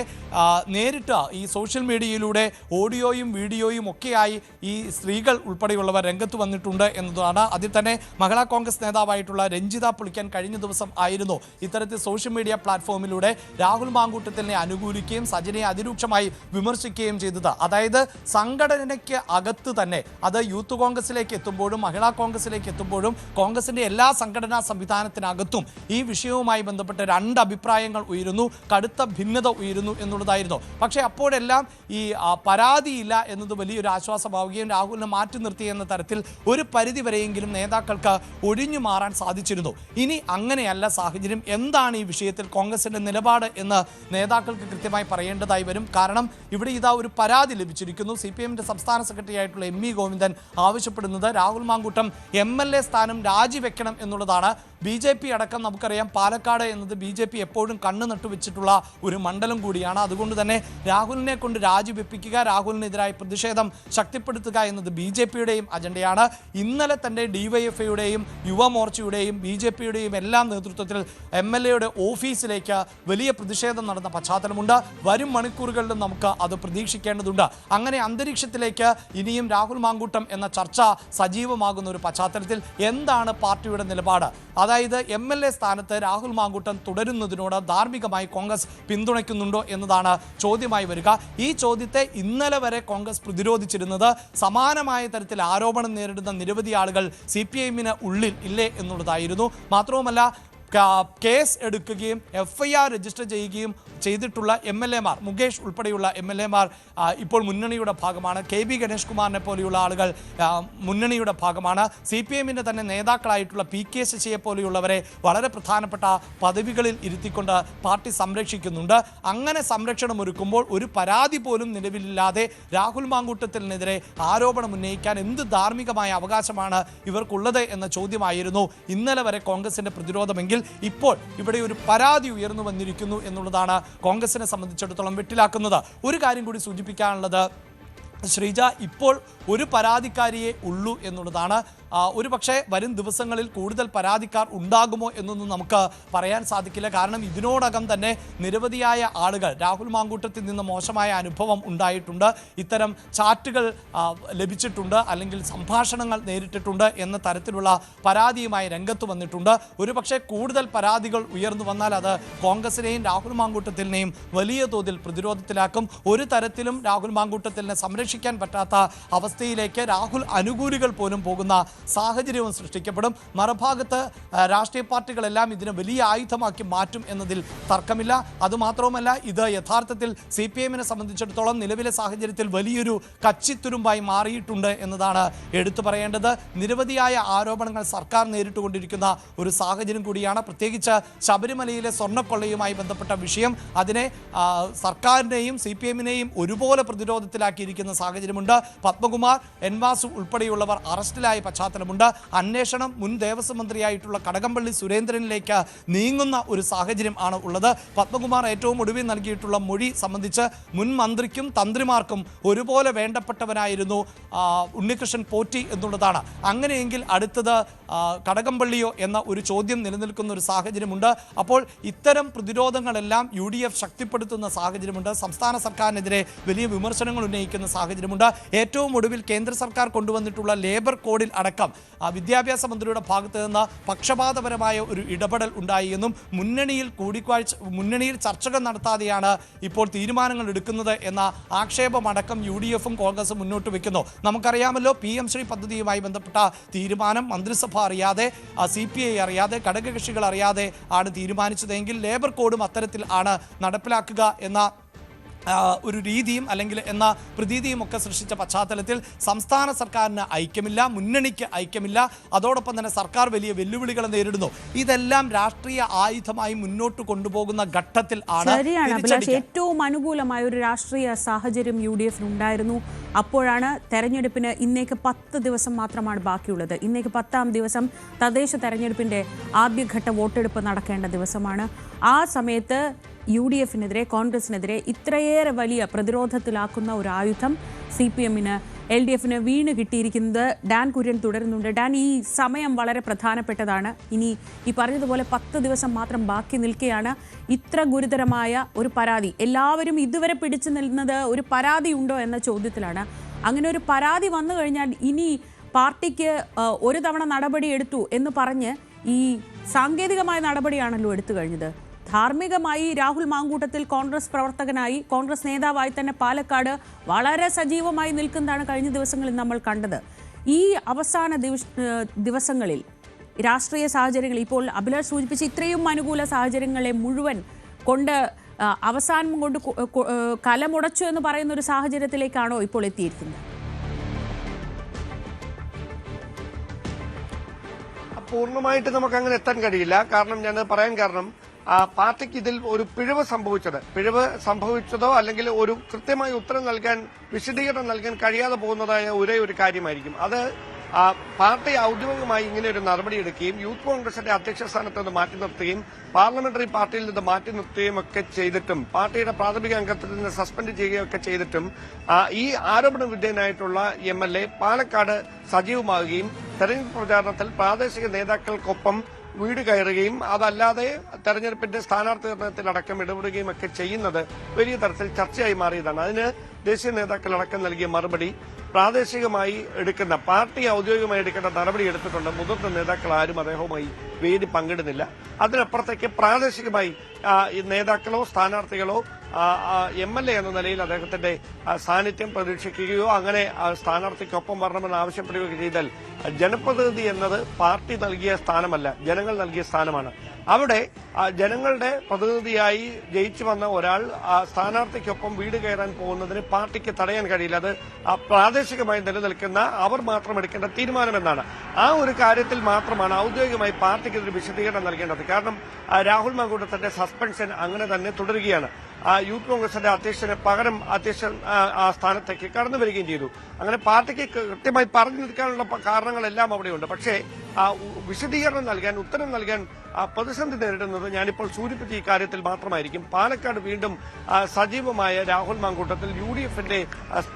നേരിട്ട് ഈ സോഷ്യൽ മീഡിയയിലൂടെ ഓഡിയോയും വീഡിയോയും ഒക്കെയായി ഈ സ്ത്രീകൾ ഉൾപ്പെടെയുള്ളവർ രംഗത്ത് വന്നിട്ടുണ്ട് എന്നതാണ്. അതിൽ തന്നെ മഹിളാ കോൺഗ്രസ് നേതാവായിട്ടുള്ള രഞ്ജിത പുളിക്കൻ കഴിഞ്ഞ ദിവസം ആയിരുന്നു ഇത്തരത്തിൽ സോഷ്യൽ മീഡിയ പ്ലാറ്റ്ഫോമിലൂടെ രാഹുൽ മാങ്കൂട്ടത്തിനെ അനുകൂലിക്കുകയും സജ്ജനയെ അതിരൂക്ഷമായി വിമർശിക്കുകയും ചെയ്തത്. അതായത് സംഘടനയ്ക്ക് അകത്ത് തന്നെ, അത് യൂത്ത് കോൺഗ്രസിലേക്ക് എത്തുമ്പോഴും മഹിളാ കോൺഗ്രസിലേക്ക് എത്തുമ്പോഴും കോൺഗ്രസിൻ്റെ എല്ലാ സംഘടനാ സംവിധാനത്തിനകത്തും ഈ വിഷയവുമായി ബന്ധപ്പെട്ട് രണ്ട് അഭിപ്രായങ്ങൾ ഉയരുന്നു, കടുത്ത ഭിന്നത ഉയരുന്നു എന്നുള്ളതായിരുന്നു. പക്ഷേ അപ്പോഴെല്ലാം ഈ പരാതിയില്ല എന്നത് വലിയൊരു ആശ്വാസമാവുകയും രാഹുലിനെ മാറ്റി നിർത്തി എന്ന തരത്തിൽ ഒരു പരിധി വരെയെങ്കിലും നേതാക്കൾക്ക് ഒഴിഞ്ഞു മാറാൻ സാധിച്ചിരുന്നു. ഇനി അങ്ങനെയല്ല സാഹചര്യം. എന്താണ് ഈ വിഷയത്തിൽ കോൺഗ്രസിൻ്റെ നിലപാട് എന്ന് നേതാക്കൾക്ക് കൃത്യമായി പറയേണ്ടതായി വരും. കാരണം ഇവിടെ ഇതാ ഒരു പരാതി ലഭിച്ചിരിക്കുന്നു. CPMന്റെ സംസ്ഥാന സെക്രട്ടറി ആയിട്ടുള്ള ME ഗോവിന്ദൻ ആവശ്യപ്പെടുന്നത് രാഹുൽ മാങ്കൂട്ടം MLA സ്ഥാനം രാജിവെക്കണം എന്നുള്ളതാണ്. BJP അടക്കം നമുക്കറിയാം, പാലക്കാട് എന്നത് BJP എപ്പോഴും കണ്ണു നട്ടുവെച്ചിട്ടുള്ള ഒരു മണ്ഡലം കൂടിയാണ്. അതുകൊണ്ട് തന്നെ രാഹുലിനെ കൊണ്ട് രാജിവെപ്പിക്കുക, രാഹുലിനെതിരായ പ്രതിഷേധം ശക്തിപ്പെടുത്തുക എന്നത് BJPയുടെയും അജണ്ടയാണ്. ഇന്നലെ തന്നെ DYFIയുടെയും യുവമോർച്ചയുടെയും BJPയുടെയും എല്ലാം നേതൃത്വത്തിൽ MLAയുടെ ഓഫീസിലേക്ക് വലിയ പ്രതിഷേധം നടന്ന പശ്ചാത്തലമുണ്ട്. വരും മണിക്കൂറുകളിലും നമുക്ക് അത് പ്രതീക്ഷിക്കേണ്ടതുണ്ട്. അങ്ങനെ അന്തരീക്ഷത്തിലേക്ക് ഇനിയും രാഹുൽ മാങ്കൂട്ടം എന്ന ചർച്ച സജീവമാകുന്ന ഒരു പശ്ചാത്തലത്തിൽ എന്താണ് പാർട്ടിയുടെ നിലപാട്? അതായത് MLA സ്ഥാനത്ത് രാഹുൽ മാങ്കൂട്ടം തുടരുന്നതിനോട് ധാർമ്മികമായി കോൺഗ്രസ് പിന്തുണയ്ക്കുന്നുണ്ടോ എന്നതാണ് ചോദ്യമായി വരിക. ഈ ചോദ്യത്തെ ഇന്നലെ വരെ കോൺഗ്രസ് പ്രതിരോധിച്ചിരുന്നത് സമാനമായ തരത്തിൽ ആരോപണം നേരിടുന്ന നിരവധി ആളുകൾ CPIന് ഉള്ളിൽ ഇല്ലേ എന്നുള്ളതായിരുന്നു. മാത്രവുമല്ല, കേസ് എടുക്കുകയും FIR രജിസ്റ്റർ ചെയ്യുകയും ചെയ്തിട്ടുള്ള MLAമാർ, മുകേഷ് ഉൾപ്പെടെയുള്ള MLAമാർ ഇപ്പോൾ മുന്നണിയുടെ ഭാഗമാണ്. KB ഗണേഷ് കുമാറിനെ പോലെയുള്ള ആളുകൾ മുന്നണിയുടെ ഭാഗമാണ്. CPMന്റെ തന്നെ നേതാക്കളായിട്ടുള്ള PK ശശിയെ പോലെയുള്ളവരെ വളരെ പ്രധാനപ്പെട്ട പദവികളിൽ ഇരുത്തിക്കൊണ്ട് പാർട്ടി സംരക്ഷിക്കുന്നുണ്ട്. അങ്ങനെ സംരക്ഷണം ഒരുക്കുമ്പോൾ ഒരു പരാതി പോലും നിലവിലില്ലാതെ രാഹുൽ മാങ്കൂട്ടത്തിനെതിരെ ആരോപണം ഉന്നയിക്കാൻ എന്ത് ധാർമ്മികമായ അവകാശമാണ് ഇവർക്കുള്ളത് എന്ന ചോദ്യമായിരുന്നു ഇന്നലെ വരെ കോൺഗ്രസിന്റെ പ്രതിരോധമെങ്കിൽ ഇപ്പോൾ ഇവിടെ ഒരു പരാതി ഉയർന്നു വന്നിരിക്കുന്നു എന്നുള്ളതാണ് കോൺഗ്രസിനെ സംബന്ധിച്ചിടത്തോളം വെട്ടിലാക്കുന്നത്. ഒരു കാര്യം കൂടി സൂചിപ്പിക്കാനുള്ളത്, ശ്രീജ, ഇപ്പോൾ ഒരു പരാതിക്കാരിയെ ഉള്ളൂ എന്നുള്ളതാണ്. ഒരു പക്ഷേ വരും ദിവസങ്ങളിൽ കൂടുതൽ പരാതിക്കാർ ഉണ്ടാകുമോ എന്നൊന്നും നമുക്ക് പറയാൻ സാധിക്കില്ല. കാരണം ഇതിനോടകം തന്നെ നിരവധിയായ ആളുകൾ രാഹുൽ മാങ്കൂട്ടത്തിൽ നിന്ന് മോശമായ അനുഭവം ഉണ്ടായിട്ടുണ്ട്, ഇത്തരം ചാറ്റുകൾ ലഭിച്ചിട്ടുണ്ട്, അല്ലെങ്കിൽ സംഭാഷണങ്ങൾ നേരിട്ടിട്ടുണ്ട് എന്ന തരത്തിലുള്ള പരാതിയുമായി രംഗത്ത് വന്നിട്ടുണ്ട്. ഒരു പക്ഷേ കൂടുതൽ പരാതികൾ ഉയർന്നു വന്നാൽ അത് കോൺഗ്രസിനെയും രാഹുൽ മാങ്കൂട്ടത്തിനെയും വലിയ തോതിൽ പ്രതിരോധത്തിലാക്കും. ഒരു തരത്തിലും രാഹുൽ മാങ്കൂട്ടത്തിനെ സംരക്ഷിക്കാൻ പറ്റാത്ത അവസ്ഥയിലേക്ക് രാഹുൽ അനുകൂലികൾ പോലും പോകുന്ന സാഹചര്യവും സൃഷ്ടിക്കപ്പെടും. മറുഭാഗത്ത് രാഷ്ട്രീയ പാർട്ടികളെല്ലാം ഇതിനെ വലിയ ആയുധമാക്കി മാറ്റും എന്നതിൽ തർക്കമില്ല. അതുമാത്രവുമല്ല, ഇത് യഥാർത്ഥത്തിൽ CPM-നെ സംബന്ധിച്ചിടത്തോളം നിലവിലെ സാഹചര്യത്തിൽ വലിയൊരു കച്ചിത്തുരുമ്പായി മാറിയിട്ടുണ്ട് എന്നതാണ് എടുത്തു പറയേണ്ടത്. നിരവധിയായ ആരോപണങ്ങൾ സർക്കാർ നേരിട്ടുകൊണ്ടിരിക്കുന്ന ഒരു സാഹചര്യം കൂടിയാണ്. പ്രത്യേകിച്ച് ശബരിമലയിലെ സ്വർണ്ണക്കൊള്ളയുമായി ബന്ധപ്പെട്ട വിഷയം, അതിനെ സർക്കാരിനെയും CPM-നെയും ഒരുപോലെ പ്രതിരോധത്തിലാക്കിയിരിക്കുന്ന സാഹചര്യമുണ്ട്. പത്മകുമാർ, എൻ വാസു ഉൾപ്പെടെയുള്ളവർ അറസ്റ്റിലായ പശ്ചാത്തലമുണ്ട്. അന്വേഷണം മുൻ ദേവസ്വം മന്ത്രിയായിട്ടുള്ള കടകംപള്ളി സുരേന്ദ്രനിലേക്ക് നീങ്ങുന്ന ഒരു സാഹചര്യം ആണ് ഉള്ളത്. പത്മകുമാർ ഏറ്റവും ഒടുവിൽ നൽകിയിട്ടുള്ള മൊഴി സംബന്ധിച്ച് മുൻ മന്ത്രിക്കും തന്ത്രിമാർക്കും ഒരുപോലെ വേണ്ടപ്പെട്ടവനായിരുന്നു ഉണ്ണികൃഷ്ണൻ പോറ്റി എന്നുള്ളതാണ്. അങ്ങനെയെങ്കിൽ അടുത്തത് കടകംപള്ളിയോ എന്ന ഒരു ചോദ്യം നിലനിൽക്കുന്ന ഒരു സാഹചര്യമുണ്ട്. അപ്പോൾ ഇത്തരം പ്രതിരോധങ്ങളെല്ലാം UDF ശക്തിപ്പെടുത്തുന്ന സാഹചര്യമുണ്ട്. സംസ്ഥാന സർക്കാരിനെതിരെ വലിയ വിമർശനങ്ങൾ ഉന്നയിക്കുന്ന സാഹചര്യമുണ്ട്. ഏറ്റവും ഒടുവിൽ കേന്ദ്ര സർക്കാർ കൊണ്ടുവന്നിട്ടുള്ള ലേബർ കോഡിൽ അടക്കം വിദ്യാഭ്യാസ മന്ത്രിയുടെ ഭാഗത്ത് നിന്ന് പക്ഷപാതപരമായ ഒരു ഇടപെടൽ ഉണ്ടായി എന്നും മുന്നണിയിൽ ചർച്ചകൾ നടത്താതെയാണ് ഇപ്പോൾ തീരുമാനങ്ങൾ എടുക്കുന്നത് എന്ന ആക്ഷേപമടക്കം UDF-ഉം കോൺഗ്രസും മുന്നോട്ട് വെക്കുന്നു. നമുക്കറിയാമല്ലോ, PM ശ്രീ പദ്ധതിയുമായി ബന്ധപ്പെട്ട തീരുമാനം മന്ത്രിസഭ അറിയാതെ, CPI അറിയാതെ, ഘടകകക്ഷികൾ അറിയാതെ ആണ് തീരുമാനിച്ചതെങ്കിൽ ലേബർ കോഡും അത്തരത്തിൽ ആണ് നടപ്പിലാക്കുക എന്ന ഒരു രീതിയും അല്ലെങ്കിൽ എന്ന പ്രതീതിയും ഒക്കെ സൃഷ്ടിച്ച പശ്ചാത്തലത്തിൽ സംസ്ഥാന സർക്കാരിന് ഐക്യമില്ല, മുന്നണിക്ക് ഐക്യമില്ല. അതോടൊപ്പം തന്നെ സർക്കാർ വലിയ വെല്ലുവിളികൾ നേരിടുന്നു. ഇതെല്ലാം രാഷ്ട്രീയ ആയുധമായി മുന്നോട്ട് കൊണ്ടുപോകുന്ന ഘട്ടത്തിൽ ആണ്. ഏറ്റവും അനുകൂലമായ ഒരു രാഷ്ട്രീയ സാഹചര്യം UDF-നുണ്ടായിരുന്നു. അപ്പോഴാണ് തെരഞ്ഞെടുപ്പിന് ഇന്നേക്ക് 10 ദിവസം മാത്രമാണ് ബാക്കിയുള്ളത്. ഇന്നേക്ക് 10ാം ദിവസം തദ്ദേശ തെരഞ്ഞെടുപ്പിന്റെ ആദ്യഘട്ട വോട്ടെടുപ്പ് നടക്കേണ്ട ദിവസമാണ്. ആ സമയത്ത് UDF-നെതിരെ, കോൺഗ്രസിനെതിരെ ഇത്രയേറെ വലിയ പ്രതിരോധത്തിലാക്കുന്ന ഒരു ആയുധം CPM-ന്, LDF-ന് വീണ് കിട്ടിയിരിക്കുന്നത്. ഡാൻ കുര്യൻ തുടരുന്നുണ്ട്. ഡാൻ, ഈ സമയം വളരെ പ്രധാനപ്പെട്ടതാണ്. ഇനി ഈ പറഞ്ഞതുപോലെ 10 ദിവസം മാത്രം ബാക്കി നിൽക്കുകയാണ്. ഇത്ര ഗുരുതരമായ ഒരു പരാതി, എല്ലാവരും ഇതുവരെ പിടിച്ചു നിൽക്കുന്നത് ഒരു പരാതി ഉണ്ടോ എന്ന ചോദ്യത്തിലാണ്. അങ്ങനെ ഒരു പരാതി വന്നു കഴിഞ്ഞാൽ ഇനി പാർട്ടിക്ക് ഒരു തവണ നടപടി എടുത്തു എന്ന് പറഞ്ഞ് ഈ സാങ്കേതികമായ നടപടിയാണല്ലോ എടുത്തു കഴിഞ്ഞത്. ധാർമ്മികമായി രാഹുൽ മാങ്കൂട്ടത്തിൽ കോൺഗ്രസ് പ്രവർത്തകനായി, കോൺഗ്രസ് നേതാവായി തന്നെ പാലക്കാട് വളരെ സജീവമായി നിൽക്കുന്നതാണ് കഴിഞ്ഞ ദിവസങ്ങളിൽ നമ്മൾ കണ്ടത്. ഈ അവസാന ദിവസങ്ങളിൽ രാഷ്ട്രീയ സാഹചര്യങ്ങൾ, ഇപ്പോൾ അഭിലാഷ് സൂചിപ്പിച്ച ഇത്രയും അനുകൂല സാഹചര്യങ്ങളെ മുഴുവൻ കൊണ്ട് അവസാനം കൊണ്ട് കലമുടച്ചു എന്ന് പറയുന്ന ഒരു സാഹചര്യത്തിലേക്കാണോ ഇപ്പോൾ എത്തിയിരിക്കുന്നത്? പൂർണ്ണമായിട്ട് നമുക്ക് അങ്ങനെ എത്താൻ കഴിയില്ല. കാരണം ഞാൻ പറയാൻ കാരണം, പാർട്ടിക്ക് ഇതിൽ ഒരു പിഴവ് സംഭവിച്ചതോ അല്ലെങ്കിൽ ഒരു കൃത്യമായ ഉത്തരം നൽകാൻ, വിശദീകരണം നൽകാൻ കഴിയാതെ പോകുന്നതായ ഒരേ ഒരു കാര്യമായിരിക്കും അത്. പാർട്ടി ഔദ്യോഗികമായി ഇങ്ങനെ ഒരു നടപടിയെടുക്കുകയും യൂത്ത് കോൺഗ്രസിന്റെ അധ്യക്ഷ സ്ഥാനത്ത് നിന്ന് മാറ്റി നിർത്തുകയും പാർലമെന്ററി പാർട്ടിയിൽ നിന്ന് മാറ്റി നിർത്തുകയും ഒക്കെ ചെയ്തിട്ടും, പാർട്ടിയുടെ പ്രാഥമിക അംഗത്തിൽ നിന്ന് സസ്പെൻഡ് ചെയ്യുകയൊക്കെ ചെയ്തിട്ടും ഈ ആരോപണ വിധേയനായിട്ടുള്ള MLA പാലക്കാട് സജീവമാകുകയും തെരഞ്ഞെടുപ്പ് പ്രചാരണത്തിൽ പ്രാദേശിക നേതാക്കൾക്കൊപ്പം വീട് കയറുകയും അതല്ലാതെ തെരഞ്ഞെടുപ്പിന്റെ സ്ഥാനാർത്ഥി നിർണയത്തിലടക്കം ഇടപെടുകയും ഒക്കെ ചെയ്യുന്നത് വലിയ തരത്തിൽ ചർച്ചയായി മാറിയതാണ്. അതിന് ദേശീയ നേതാക്കളടക്കം നൽകിയ മറുപടി, പ്രാദേശികമായി എടുക്കുന്ന, പാർട്ടി ഔദ്യോഗികമായി എടുക്കേണ്ട നടപടി എടുത്തിട്ടുണ്ട്. മുതിർന്ന നേതാക്കൾ ആരും അദ്ദേഹവുമായി വേദി പങ്കിടുന്നില്ല. അതിനപ്പുറത്തേക്ക് പ്രാദേശികമായി നേതാക്കളോ സ്ഥാനാർത്ഥികളോ MLA എന്ന നിലയിൽ അദ്ദേഹത്തിന്റെ സാന്നിധ്യം പ്രതീക്ഷിക്കുകയോ അങ്ങനെ സ്ഥാനാർത്ഥിക്കൊപ്പം വരണമെന്ന് ആവശ്യപ്പെടുകയോ ചെയ്താൽ, ജനപ്രതിനിധി എന്നത് പാർട്ടി നൽകിയ സ്ഥാനമല്ല, ജനങ്ങൾ നൽകിയ സ്ഥാനമാണ്. അവിടെ ജനങ്ങളുടെ പ്രതിനിധിയായി ജയിച്ചു വന്ന ഒരാൾ സ്ഥാനാർത്ഥിക്കൊപ്പം വീട് കയറാൻ പോകുന്നതിന് പാർട്ടിക്ക് തടയാൻ കഴിയില്ല. അത് പ്രാദേശികമായി നിലനിൽക്കുന്ന അവർ മാത്രം എടുക്കേണ്ട തീരുമാനമെന്നാണ്. ആ ഒരു കാര്യത്തിൽ മാത്രമാണ് ഔദ്യോഗികമായി പാർട്ടിക്ക് ഇതിന് വിശദീകരണം നൽകേണ്ടത്. കാരണം രാഹുൽ മാങ്കൂട്ടത്തിന്റെ സസ്പെൻഷൻ അങ്ങനെ തന്നെ തുടരുകയാണ്. യൂത്ത് കോൺഗ്രസിന്റെ അധ്യക്ഷന് പകരം അധ്യക്ഷൻ ആ സ്ഥാനത്തേക്ക് കടന്നു വരികയും ചെയ്തു. അങ്ങനെ പാർട്ടിക്ക് കൃത്യമായി പറഞ്ഞു നിൽക്കാനുള്ള കാരണങ്ങളെല്ലാം അവിടെയുണ്ട്. പക്ഷേ വിശദീകരണം നൽകാൻ, ഉത്തരം നൽകാൻ പ്രതിസന്ധി നേരിടുന്നത് ഞാനിപ്പോൾ സൂചിപ്പിച്ച ഈ കാര്യത്തിൽ മാത്രമായിരിക്കും. പാലക്കാട് വീണ്ടും സജീവമായ രാഹുൽ മാങ്കൂട്ടത്തിൽ UDFന്റെ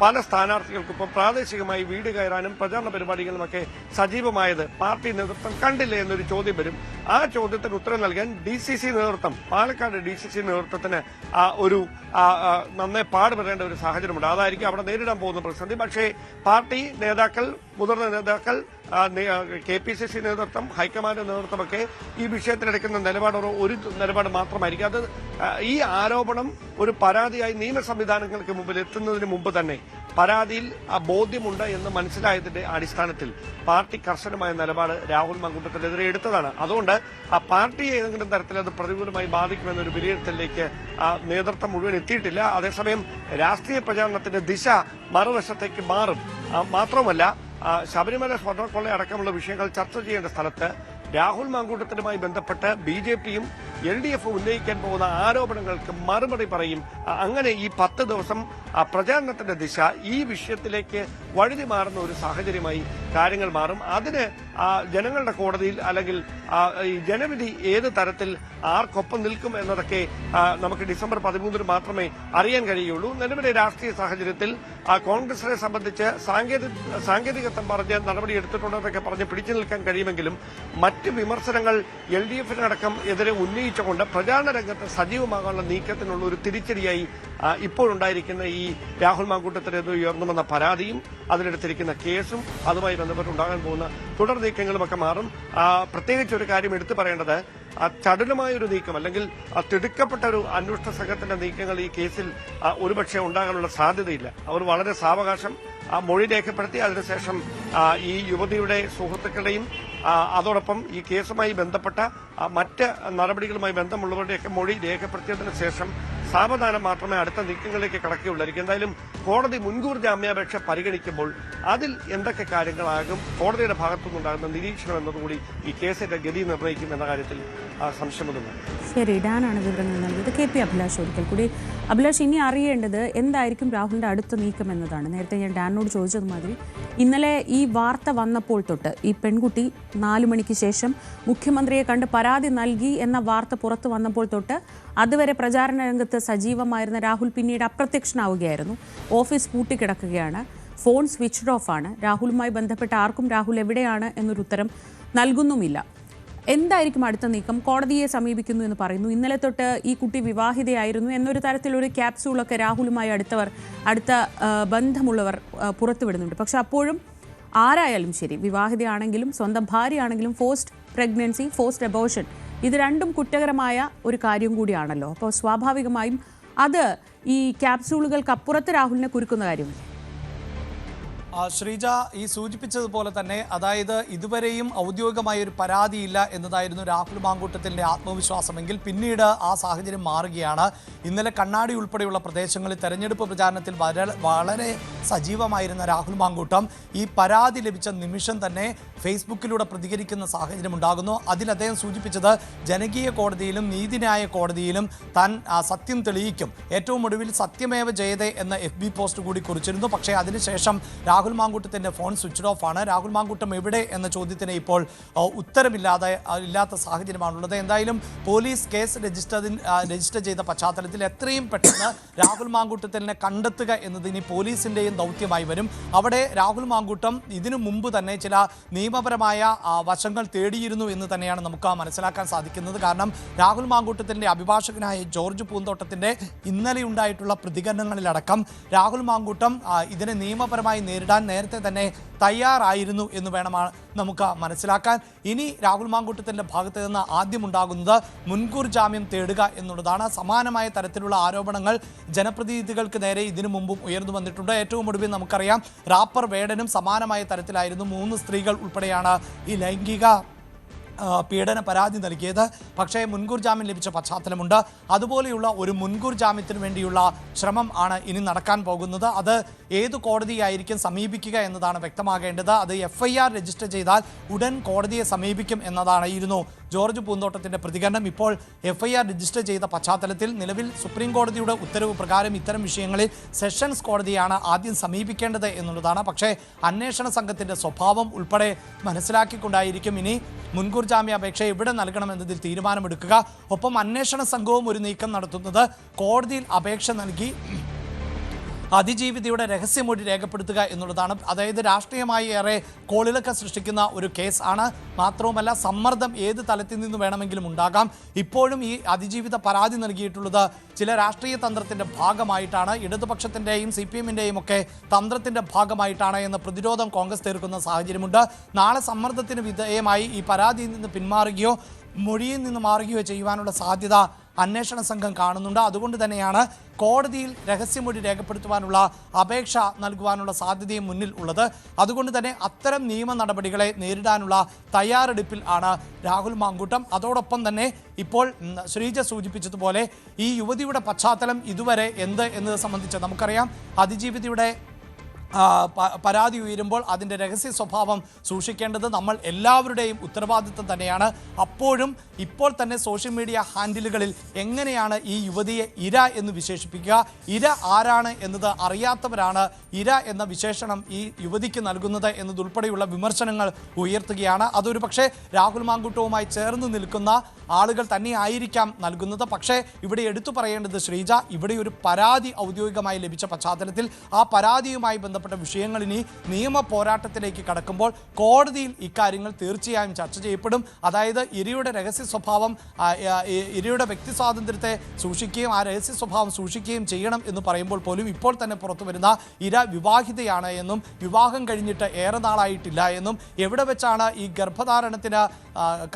പല സ്ഥാനാർത്ഥികൾക്കൊപ്പം പ്രാദേശികമായി വീട് കയറാനും പ്രചാരണ പരിപാടികളുമൊക്കെ സജീവമായത് പാർട്ടി നേതൃത്വം കണ്ടില്ലേ എന്നൊരു ചോദ്യം വരും. ആ ചോദ്യത്തിന് ഉത്തരം നൽകാൻ DCC നേതൃത്വം, പാലക്കാട് DCC നേതൃത്വത്തിന് ഒരു നന്നേ പാടുപെടേണ്ട ഒരു സാഹചര്യമുണ്ട്. അതായിരിക്കും അവിടെ നേരിടാൻ പോകുന്ന പ്രതിസന്ധി. പക്ഷേ പാർട്ടി നേതാക്കൾ, മുതിർന്ന നേതാക്കൾ, KPCC നേതൃത്വം, ഹൈക്കമാൻഡ് നേതൃത്വമൊക്കെ ഈ വിഷയത്തിലെടുക്കുന്ന ഒരു നിലപാട് മാത്രമായിരിക്കും. അത് ഈ ആരോപണം ഒരു പരാതിയായി നിയമ സംവിധാനങ്ങൾക്ക് മുമ്പിൽ എത്തുന്നതിന് മുമ്പ് തന്നെ പരാതിയിൽ ബോധ്യമുണ്ട് എന്ന് മനസ്സിലായതിന്റെ അടിസ്ഥാനത്തിൽ പാർട്ടി കർശനമായ നിലപാട് രാഹുൽ മാങ്കൂട്ടത്തിനെതിരെ എടുത്തതാണ്. അതുകൊണ്ട് ആ പാർട്ടിയെ ഏതെങ്കിലും തരത്തിൽ അത് പ്രതികൂലമായി ബാധിക്കുമെന്നൊരു വിലയിരുത്തലിലേക്ക് നേതൃത്വം മുഴുവൻ എത്തിയിട്ടില്ല. അതേസമയം രാഷ്ട്രീയ പ്രചാരണത്തിന്റെ ദിശ മറുവശത്തേക്ക് മാറും. മാത്രമല്ല, ശബരിമല സ്വർണ്ണക്കൊള്ള അടക്കമുള്ള വിഷയങ്ങൾ ചർച്ച ചെയ്യേണ്ട സ്ഥലത്ത് രാഹുൽ മാങ്കൂട്ടത്തിനുമായി ബന്ധപ്പെട്ട് BJPയും LDF ഉന്നയിക്കാൻ പോകുന്ന ആരോപണങ്ങൾക്ക് മറുപടി പറയും. അങ്ങനെ ഈ 10 ദിവസം പ്രചാരണത്തിന്റെ ദിശ ഈ വിഷയത്തിലേക്ക് വഴുതി മാറുന്ന ഒരു സാഹചര്യമായി കാര്യങ്ങൾ മാറും. അതിന് ജനങ്ങളുടെ കോടതിയിൽ അല്ലെങ്കിൽ ഈ ജനവിധി ഏത് തരത്തിൽ ആർക്കൊപ്പം നിൽക്കും എന്നതൊക്കെ നമുക്ക് ഡിസംബർ 13 മാത്രമേ അറിയാൻ കഴിയുള്ളൂ. നിലവിലെ രാഷ്ട്രീയ സാഹചര്യത്തിൽ കോൺഗ്രസിനെ സംബന്ധിച്ച് സാങ്കേതികത്വം പറഞ്ഞ് നടപടിയെടുത്തിട്ടുണ്ടെന്നൊക്കെ പറഞ്ഞ് പിടിച്ചു നിൽക്കാൻ കഴിയുമെങ്കിലും മറ്റ് വിമർശനങ്ങൾ LDFനടക്കം എതിരെ ഉന്നയിച്ചുകൊണ്ട് പ്രചാരണ രംഗത്ത് സജീവമാകാനുള്ള നീക്കത്തിനുള്ള ഒരു തിരിച്ചടിയായി ഇപ്പോഴുണ്ടായിരിക്കുന്ന ഈ രാഹുൽ മാങ്കൂട്ടത്തിനെതിരെ ഉയർന്നു വന്ന പരാതിയും അതിലെടുത്തിരിക്കുന്ന കേസും അതുമായി ബന്ധപ്പെട്ടുണ്ടാകാൻ പോകുന്ന തുടർ നീക്കങ്ങളുമൊക്കെ മാറും. പ്രത്യേകിച്ച് ഒരു കാര്യം എടുത്തു പറയേണ്ടത്, ചടുലമായ ഒരു നീക്കം അല്ലെങ്കിൽ തിടുക്കപ്പെട്ട ഒരു അന്വേഷണ സംഘത്തിന്റെ നീക്കങ്ങൾ ഈ കേസിൽ ഒരുപക്ഷെ ഉണ്ടാകാനുള്ള സാധ്യതയില്ല. അവർ വളരെ സാവകാശം മൊഴി രേഖപ്പെടുത്തി അതിനുശേഷം ഈ യുവതിയുടെ സുഹൃത്തുക്കളുടെയും അതോടൊപ്പം ഈ കേസുമായി ബന്ധപ്പെട്ട മറ്റ് നടപടികളുമായി ബന്ധമുള്ളവരുടെയൊക്കെ മൊഴി രേഖപ്പെടുത്തിയതിനു ശേഷം സാവധാനം മാത്രമേ അടുത്ത നീക്കങ്ങളിലേക്ക് കടക്കുകയുള്ളായിരിക്കും. എന്തായാലും കോടതി മുൻകൂർ ജാമ്യാപേക്ഷ പരിഗണിക്കുമ്പോൾ അതിൽ എന്തൊക്കെ കാര്യങ്ങളാകും കോടതിയുടെ ഭാഗത്തുനിന്നുണ്ടാകുന്ന നിരീക്ഷണം എന്നതുകൂടി ഈ കേസിന്റെ ഗതി നിർണ്ണയിക്കും എന്ന കാര്യത്തിൽ സംശയമൊന്നുമില്ല. ശരി, ഡാനാണ് വിവരങ്ങൾ നൽകിയത്. KP അഭിലാഷ് ഒരിക്കൽ കൂടി. അഭിലാഷ്, ഇനി അറിയേണ്ടത് എന്തായിരിക്കും രാഹുലിന്റെ അടുത്ത നീക്കം എന്നതാണ്. നേരത്തെ ഞാൻ ഡാനോട് ചോദിച്ചതുമാതിരി ഇന്നലെ ഈ വാർത്ത വന്നപ്പോൾ തൊട്ട് ഈ പെൺകുട്ടി 4 മണിക്ക് ശേഷം മുഖ്യമന്ത്രിയെ കണ്ട് പരാതി നൽകി എന്ന വാർത്ത പുറത്തു വന്നപ്പോൾ തൊട്ട് അതുവരെ പ്രചാരണ രംഗത്ത് സജീവമായിരുന്ന രാഹുൽ പിന്നീട് അപ്രത്യക്ഷനാവുകയായിരുന്നു. ഓഫീസ് പൂട്ടിക്കിടക്കുകയാണ്, ഫോൺ സ്വിച്ച്ഡ് ഓഫ് ആണ്. രാഹുലുമായി ബന്ധപ്പെട്ട ആർക്കും രാഹുൽ എവിടെയാണ് എന്നൊരു ഉത്തരം നൽകുന്നുമില്ല. എന്തായിരിക്കും അടുത്ത നീക്കം? കോടതിയെ സമീപിക്കുന്നു എന്ന് പറയുന്നു. ഇന്നലെ തൊട്ട് ഈ കുട്ടി വിവാഹിതയായിരുന്നു എന്നൊരു തരത്തിലൊരു ക്യാപ്സ്യൂളൊക്കെ രാഹുലുമായി അടുത്ത ബന്ധമുള്ളവർ പുറത്തുവിടുന്നുണ്ട്. പക്ഷെ അപ്പോഴും ആരായാലും ശരി, വിവാഹിതയാണെങ്കിലും സ്വന്തം ഭാര്യയാണെങ്കിലും ഫോഴ്സ്ഡ് പ്രഗ്നൻസി, ഫോഴ്സ്ഡ് അബോർഷൻ, ഇത് രണ്ടും കുറ്റകരമായ ഒരു കാര്യം കൂടിയാണല്ലോ. അപ്പോൾ സ്വാഭാവികമായും അത് ഈ ക്യാപ്സ്യൂളുകൾക്കപ്പുറത്ത് രാഹുലിനെ കുരുക്കുന്ന കാര്യമില്ല. ശ്രീജ ഈ സൂചിപ്പിച്ചതുപോലെ തന്നെ, അതായത് ഇതുവരെയും ഔദ്യോഗികമായ ഒരു പരാതിയില്ല എന്നതായിരുന്നു രാഹുൽ മാങ്കൂട്ടത്തിൻ്റെ ആത്മവിശ്വാസമെങ്കിൽ പിന്നീട് ആ സാഹചര്യം മാറുകയാണ്. ഇന്നലെ കണ്ണാടി ഉൾപ്പെടെയുള്ള പ്രദേശങ്ങളിൽ തെരഞ്ഞെടുപ്പ് പ്രചാരണത്തിൽ വളരെ സജീവമായിരുന്ന രാഹുൽ മാങ്കൂട്ടം ഈ പരാതി ലഭിച്ച നിമിഷം തന്നെ ഫേസ്ബുക്കിലൂടെ പ്രതികരിക്കുന്ന സാഹചര്യം ഉണ്ടാകുന്നു. അതിൽ അദ്ദേഹം സൂചിപ്പിച്ചത് ജനകീയ കോടതിയിലും നീതിന്യായ കോടതിയിലും താൻ സത്യം തെളിയിക്കും. ഏറ്റവും ഒടുവിൽ സത്യമേവ ജയതേ എന്ന FB പോസ്റ്റ് കൂടി കുറിച്ചിരുന്നു. പക്ഷേ അതിനുശേഷം രാഹുൽ മാങ്കൂട്ടത്തിൻ്റെ ഫോൺ സ്വിച്ച്ഡ് ഓഫ് ആണ്. രാഹുൽ മാങ്കൂട്ടം എവിടെ എന്ന ചോദ്യത്തിന് ഇപ്പോൾ ഇല്ലാത്ത സാഹചര്യമാണുള്ളത്. എന്തായാലും പോലീസ് കേസ് രജിസ്റ്റർ ചെയ്ത പശ്ചാത്തലത്തിൽ എത്രയും പെട്ടെന്ന് രാഹുൽ മാങ്കൂട്ടത്തിനെ കണ്ടെത്തുക എന്നത് ഇനി പോലീസിൻ്റെയും ദൗത്യമായി വരും. അവിടെ രാഹുൽ മാങ്കൂട്ടം ഇതിനു മുമ്പ് തന്നെ ചില നിയമപരമായ വശങ്ങൾ തേടിയിരുന്നു എന്ന് തന്നെയാണ് നമുക്ക് മനസ്സിലാക്കാൻ സാധിക്കുന്നത്. കാരണം രാഹുൽ മാങ്കൂട്ടത്തിൻ്റെ അഭിഭാഷകനായ ജോർജ് പൂന്തോട്ടത്തിൻ്റെ ഇന്നലെ ഉണ്ടായിട്ടുള്ള പ്രതികരണങ്ങളിലടക്കം രാഹുൽ മാങ്കൂട്ടം ഇതിനെ നിയമപരമായി നേരിടാൻ നേരത്തെ തന്നെ തയ്യാറായിരുന്നു എന്ന് വേണം നമുക്ക് മനസ്സിലാക്കാൻ. ഇനി രാഹുൽ മാങ്കൂട്ടത്തിൻ്റെ ഭാഗത്ത് നിന്ന് ആദ്യമുണ്ടാകുന്നത് മുൻകൂർ ജാമ്യം തേടുക എന്നുള്ളതാണ്. സമാനമായ തരത്തിലുള്ള ആരോപണങ്ങൾ ജനപ്രതിനിധികൾക്ക് നേരെ ഇതിനു മുമ്പും ഉയർന്നു വന്നിട്ടുണ്ട്. ഏറ്റവും ഒടുവിൽ നമുക്കറിയാം റാപ്പർ വേടനും സമാനമായ തരത്തിലായിരുന്നു. 3 സ്ത്രീകൾ ഉൾപ്പെടെയാണ് ഈ ലൈംഗിക പീഡന പരാതി നൽകിയത്. പക്ഷേ മുൻകൂർ ജാമ്യം ലഭിച്ച പശ്ചാത്തലമുണ്ട്. അതുപോലെയുള്ള ഒരു മുൻകൂർ ജാമ്യത്തിന് വേണ്ടിയുള്ള ശ്രമം ആണ് ഇനി നടക്കാൻ പോകുന്നത്. അത് ഏത് കോടതിയായിരിക്കും സമീപിക്കുക എന്നതാണ് വ്യക്തമാകേണ്ടത്. അത് FIR രജിസ്റ്റർ ചെയ്താൽ ഉടൻ കോടതിയെ സമീപിക്കും എന്നതായിരുന്നു ജോർജ് പൂന്തോട്ടത്തിന്റെ പ്രതികരണം. ഇപ്പോൾ FIR രജിസ്റ്റർ ചെയ്ത പശ്ചാത്തലത്തിൽ നിലവിൽ സുപ്രീം കോടതിയുടെ ഉത്തരവ് പ്രകാരം ഇത്തരം വിഷയങ്ങളിൽ സെഷൻസ് കോടതിയാണ് ആദ്യം സമീപിക്കേണ്ടത് എന്നുള്ളതാണ്. പക്ഷേ അന്വേഷണ സംഘത്തിന്റെ സ്വഭാവം ഉൾപ്പെടെ മനസ്സിലാക്കിക്കൊണ്ടായിരിക്കും ഇനി മുൻകൂർ ജാമ്യാപേക്ഷ എവിടെ നൽകണമെന്നതിൽ തീരുമാനമെടുക്കുക. ഒപ്പം അന്വേഷണ സംഘവും ഒരു നീക്കം നടത്തുന്നത് കോടതിയിൽ അപേക്ഷ നൽകി അതിജീവിതയുടെ രഹസ്യമൊഴി രേഖപ്പെടുത്തുക എന്നുള്ളതാണ്. അതായത് രാഷ്ട്രീയമായി ഏറെ കോളിളക്കം സൃഷ്ടിക്കുന്ന ഒരു കേസ് ആണ്. മാത്രവുമല്ല സമ്മർദ്ദം ഏത് തലത്തിൽ നിന്ന് വേണമെങ്കിലും ഉണ്ടാകാം. ഇപ്പോഴും ഈ അതിജീവിത പരാതി നൽകിയിട്ടുള്ളത് ചില രാഷ്ട്രീയ തന്ത്രത്തിൻ്റെ ഭാഗമായിട്ടാണ്, ഇടതുപക്ഷത്തിൻ്റെയും CPM-ൻ്റെയും ഒക്കെ തന്ത്രത്തിൻ്റെ ഭാഗമായിട്ടാണ് എന്ന പ്രതിരോധം കോൺഗ്രസ് തീർക്കുന്ന സാഹചര്യമുണ്ട്. നാളെ സമ്മർദ്ദത്തിന് വിധേയമായി ഈ പരാതിയിൽ നിന്ന് പിന്മാറുകയോ മൊഴിയിൽ നിന്ന് മാറുകയോ ചെയ്യുവാനുള്ള സാധ്യത അന്വേഷണ സംഘം കാണുന്നുണ്ട്. അതുകൊണ്ട് തന്നെയാണ് കോടതിയിൽ രഹസ്യമൊഴി രേഖപ്പെടുത്തുവാനുള്ള അപേക്ഷ നൽകുവാനുള്ള സാധ്യതയും മുന്നിൽ ഉള്ളത്. അതുകൊണ്ട് തന്നെ അത്തരം നിയമ നടപടികളെ നേരിടാനുള്ള തയ്യാറെടുപ്പിൽ ആണ് രാഹുൽ മാങ്കൂട്ടം. അതോടൊപ്പം തന്നെ ഇപ്പോൾ ശ്രീജ സൂചിപ്പിച്ചതുപോലെ ഈ യുവതിയുടെ പശ്ചാത്തലം ഇതുവരെ എന്ത് എന്നത് സംബന്ധിച്ച് നമുക്കറിയാം. അതിജീവിതയുടെ പരാതി ഉയരുമ്പോൾ അതിൻ്റെ രഹസ്യ സ്വഭാവം സൂക്ഷിക്കേണ്ടത് നമ്മൾ എല്ലാവരുടെയും ഉത്തരവാദിത്വം തന്നെയാണ്. അപ്പോഴും ഇപ്പോൾ തന്നെ സോഷ്യൽ മീഡിയ ഹാൻഡിലുകളിൽ എങ്ങനെയാണ് ഈ യുവതിയെ ഇര എന്ന് വിശേഷിപ്പിക്കുക, ഇര ആരാണ് എന്നത് അറിയാത്തവരാണ് ഇര എന്ന വിശേഷണം ഈ യുവതിക്ക് നൽകുന്നത് എന്നതുൾപ്പെടെയുള്ള വിമർശനങ്ങൾ ഉയർത്തുകയാണ്. അതൊരു പക്ഷേ രാഹുൽ മാങ്കൂട്ടവുമായി ചേർന്ന് നിൽക്കുന്ന ആളുകൾ തന്നെ ആയിരിക്കാം നൽകുന്നത്. പക്ഷേ ഇവിടെ എടുത്തു പറയേണ്ടത് ശ്രീജ, ഇവിടെ ഒരു പരാതി ഔദ്യോഗികമായി ലഭിച്ച പശ്ചാത്തലത്തിൽ ആ പരാതിയുമായി ബന്ധപ്പെട്ട വിഷയങ്ങൾ ഇനി നിയമ പോരാട്ടത്തിലേക്ക് കടക്കുമ്പോൾ കോടതിയിൽ ഇക്കാര്യങ്ങൾ തീർച്ചയായും ചർച്ച ചെയ്യപ്പെടും. അതായത് ഇരയുടെ രഹസ്യ സ്വഭാവം, ഇരയുടെ വ്യക്തി സ്വാതന്ത്ര്യത്തെ സൂക്ഷിക്കുകയും ആ രഹസ്യ സ്വഭാവം സൂക്ഷിക്കുകയും ചെയ്യണം എന്ന് പറയുമ്പോൾ പോലും ഇപ്പോൾ തന്നെ പുറത്തു വരുന്ന ഇര വിവാഹിതയാണ് എന്നും വിവാഹം കഴിഞ്ഞിട്ട് ഏറെ നാളായിട്ടില്ല എന്നും എവിടെ വെച്ചാണ് ഈ ഗർഭധാരണത്തിന്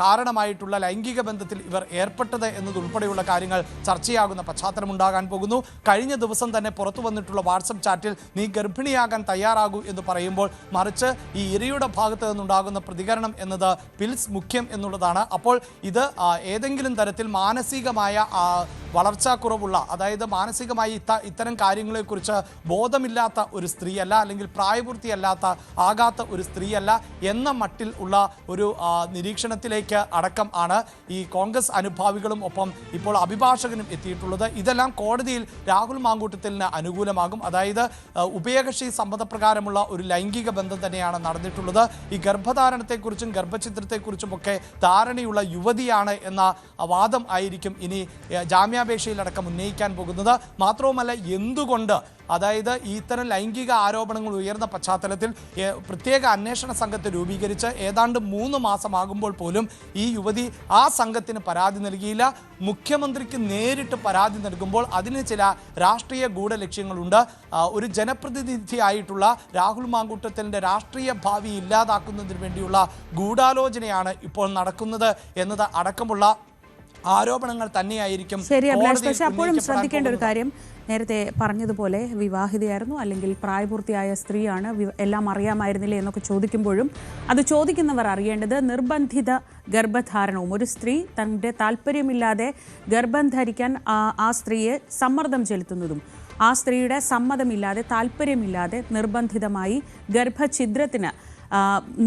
കാരണമായിട്ടുള്ള ലൈംഗിക ബന്ധത്തിൽ ഇവർ ഏർപ്പെട്ടത് എന്നതുൾപ്പെടെയുള്ള കാര്യങ്ങൾ ചർച്ചയാകുന്ന പശ്ചാത്തലമുണ്ടാകാൻ പോകുന്നു. കഴിഞ്ഞ ദിവസം തന്നെ പുറത്തു വന്നിട്ടുള്ള വാട്സപ്പ് ചാറ്റിൽ നീ ഗർഭിണിയാകാൻ തയ്യാറാകൂ എന്ന് പറയുമ്പോൾ മറിച്ച് ഈ ഇരയുടെ ഭാഗത്ത് നിന്നുണ്ടാകുന്ന പ്രതികരണം എന്നത് പിൽസ് മുഖ്യം എന്നുള്ളതാണ്. അപ്പോൾ ഇത് ഏതെങ്കിലും തരത്തിൽ മാനസികമായ വളർച്ചാക്കുറവുള്ള, അതായത് മാനസികമായി ഇത്തരം കാര്യങ്ങളെക്കുറിച്ച് ബോധമില്ലാത്ത ഒരു സ്ത്രീയല്ല, അല്ലെങ്കിൽ ആകാത്ത ഒരു സ്ത്രീയല്ല എന്ന മട്ടിൽ ഉള്ള ഒരു നിരീക്ഷണത്തിലേക്ക് അടക്കം ആണ് ഈ കോൺഗ്രസ് അനുഭാവികളും ഒപ്പം ഇപ്പോൾ അഭിഭാഷകനും എത്തിയിട്ടുള്ളത്. ഇതെല്ലാം കോടതിയിൽ രാഹുൽ മാങ്കൂട്ടത്തിന് അനുകൂലമാകും. അതായത് ഉഭയകക്ഷി സമ്മതപ്രകാരമുള്ള ഒരു ലൈംഗിക ബന്ധം തന്നെയാണ് നടന്നിട്ടുള്ളത്. ഈ ഗർഭധാരണത്തെക്കുറിച്ചും ഗർഭഛിദ്രത്തെക്കുറിച്ചുമൊക്കെ ധാരണയുള്ള യുവതിയാണ് എന്ന വാദം ആയിരിക്കും ഇനി ജാമ്യാപേക്ഷയിലടക്കം ഉന്നയിക്കാൻ പോകുന്നത്. മാത്രവുമല്ല എന്തുകൊണ്ട്, അതായത് ഇത്തരം ലൈംഗിക ആരോപണങ്ങൾ ഉയർന്ന പശ്ചാത്തലത്തിൽ പ്രത്യേക അന്വേഷണ സംഘത്തെ രൂപീകരിച്ച് ഏതാണ്ട് 3 മാസമാകുമ്പോൾ പോലും ഈ യുവതി ആ സംഘത്തിന് പരാതി നൽകിയില്ല. മുഖ്യമന്ത്രിക്ക് നേരിട്ട് പരാതി നൽകുമ്പോൾ അതിന് ചില രാഷ്ട്രീയ ഗൂഢലക്ഷ്യങ്ങളുണ്ട്. ഒരു ജനപ്രതിനിധിയായിട്ടുള്ള രാഹുൽ മാങ്കൂട്ടത്തിൻ്റെ രാഷ്ട്രീയ ഭാവി ഇല്ലാതാക്കുന്നതിന് വേണ്ടിയുള്ള ഗൂഢാലോചനയാണ് ഇപ്പോൾ നടക്കുന്നത് എന്നത് അടക്കമുള്ള ആരോപണങ്ങൾ തന്നെയായിരിക്കും. ശരി അഭിലാഷ്, പക്ഷേ അപ്പോഴും ശ്രദ്ധിക്കേണ്ട ഒരു കാര്യം, നേരത്തെ പറഞ്ഞതുപോലെ വിവാഹിതയായിരുന്നു അല്ലെങ്കിൽ പ്രായപൂർത്തിയായ സ്ത്രീയാണ്, എല്ലാം അറിയാമായിരുന്നില്ലേ എന്നൊക്കെ ചോദിക്കുമ്പോഴും അത് ചോദിക്കുന്നവർ അറിയേണ്ടത് നിർബന്ധിത ഗർഭധാരണവും, ഒരു സ്ത്രീ തൻ്റെ താല്പര്യമില്ലാതെ ഗർഭം ധരിക്കാൻ ആ സ്ത്രീയെ സമ്മർദ്ദം ചെലുത്തുന്നതും, ആ സ്ത്രീയുടെ സമ്മതമില്ലാതെ താല്പര്യമില്ലാതെ നിർബന്ധിതമായി ഗർഭഛിദ്രത്തിന്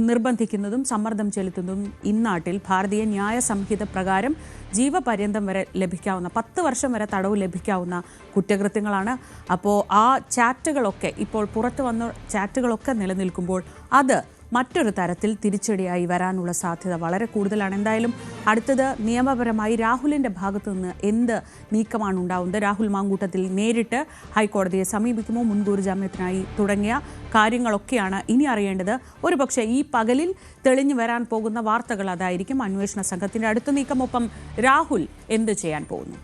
നിർബന്ധിക്കുന്നതും സമ്മർദ്ദം ചെലുത്തുന്നതും ഇന്നാട്ടിൽ ഭാരതീയ ന്യായ സംഹിത പ്രകാരം ജീവപര്യന്തം വരെ ലഭിക്കാവുന്ന 10 വർഷം വരെ തടവ് ലഭിക്കാവുന്ന കുറ്റകൃത്യങ്ങളാണ്. അപ്പോൾ ആ ചാറ്റുകളൊക്കെ, ഇപ്പോൾ പുറത്തു വന്ന ചാറ്റുകളൊക്കെ നിലനിൽക്കുമ്പോൾ അത് മറ്റൊരു തരത്തിൽ തിരിച്ചടിയായി വരാനുള്ള സാധ്യത വളരെ കൂടുതലാണ്. എന്തായാലും അടുത്തത് നിയമപരമായി രാഹുലിൻ്റെ ഭാഗത്തു നിന്ന് എന്ത് നീക്കമാണ് ഉണ്ടാവുന്നത്, രാഹുൽ മാങ്കൂട്ടത്തിൽ നേരിട്ട് ഹൈക്കോടതിയെ സമീപിക്കുമോ, മുൻകൂർ ജാമ്യത്തിനായി തുടങ്ങിയ കാര്യങ്ങളൊക്കെയാണ് ഇനി അറിയേണ്ടത്. ഒരുപക്ഷെ ഈ പകലിൽ തെളിഞ്ഞു വരാൻ പോകുന്ന വാർത്തകൾ അതായിരിക്കും. അന്വേഷണ സംഘത്തിൻ്റെ അടുത്ത നീക്കം, ഒപ്പം രാഹുൽ എന്ത് ചെയ്യാൻ പോകുന്നു.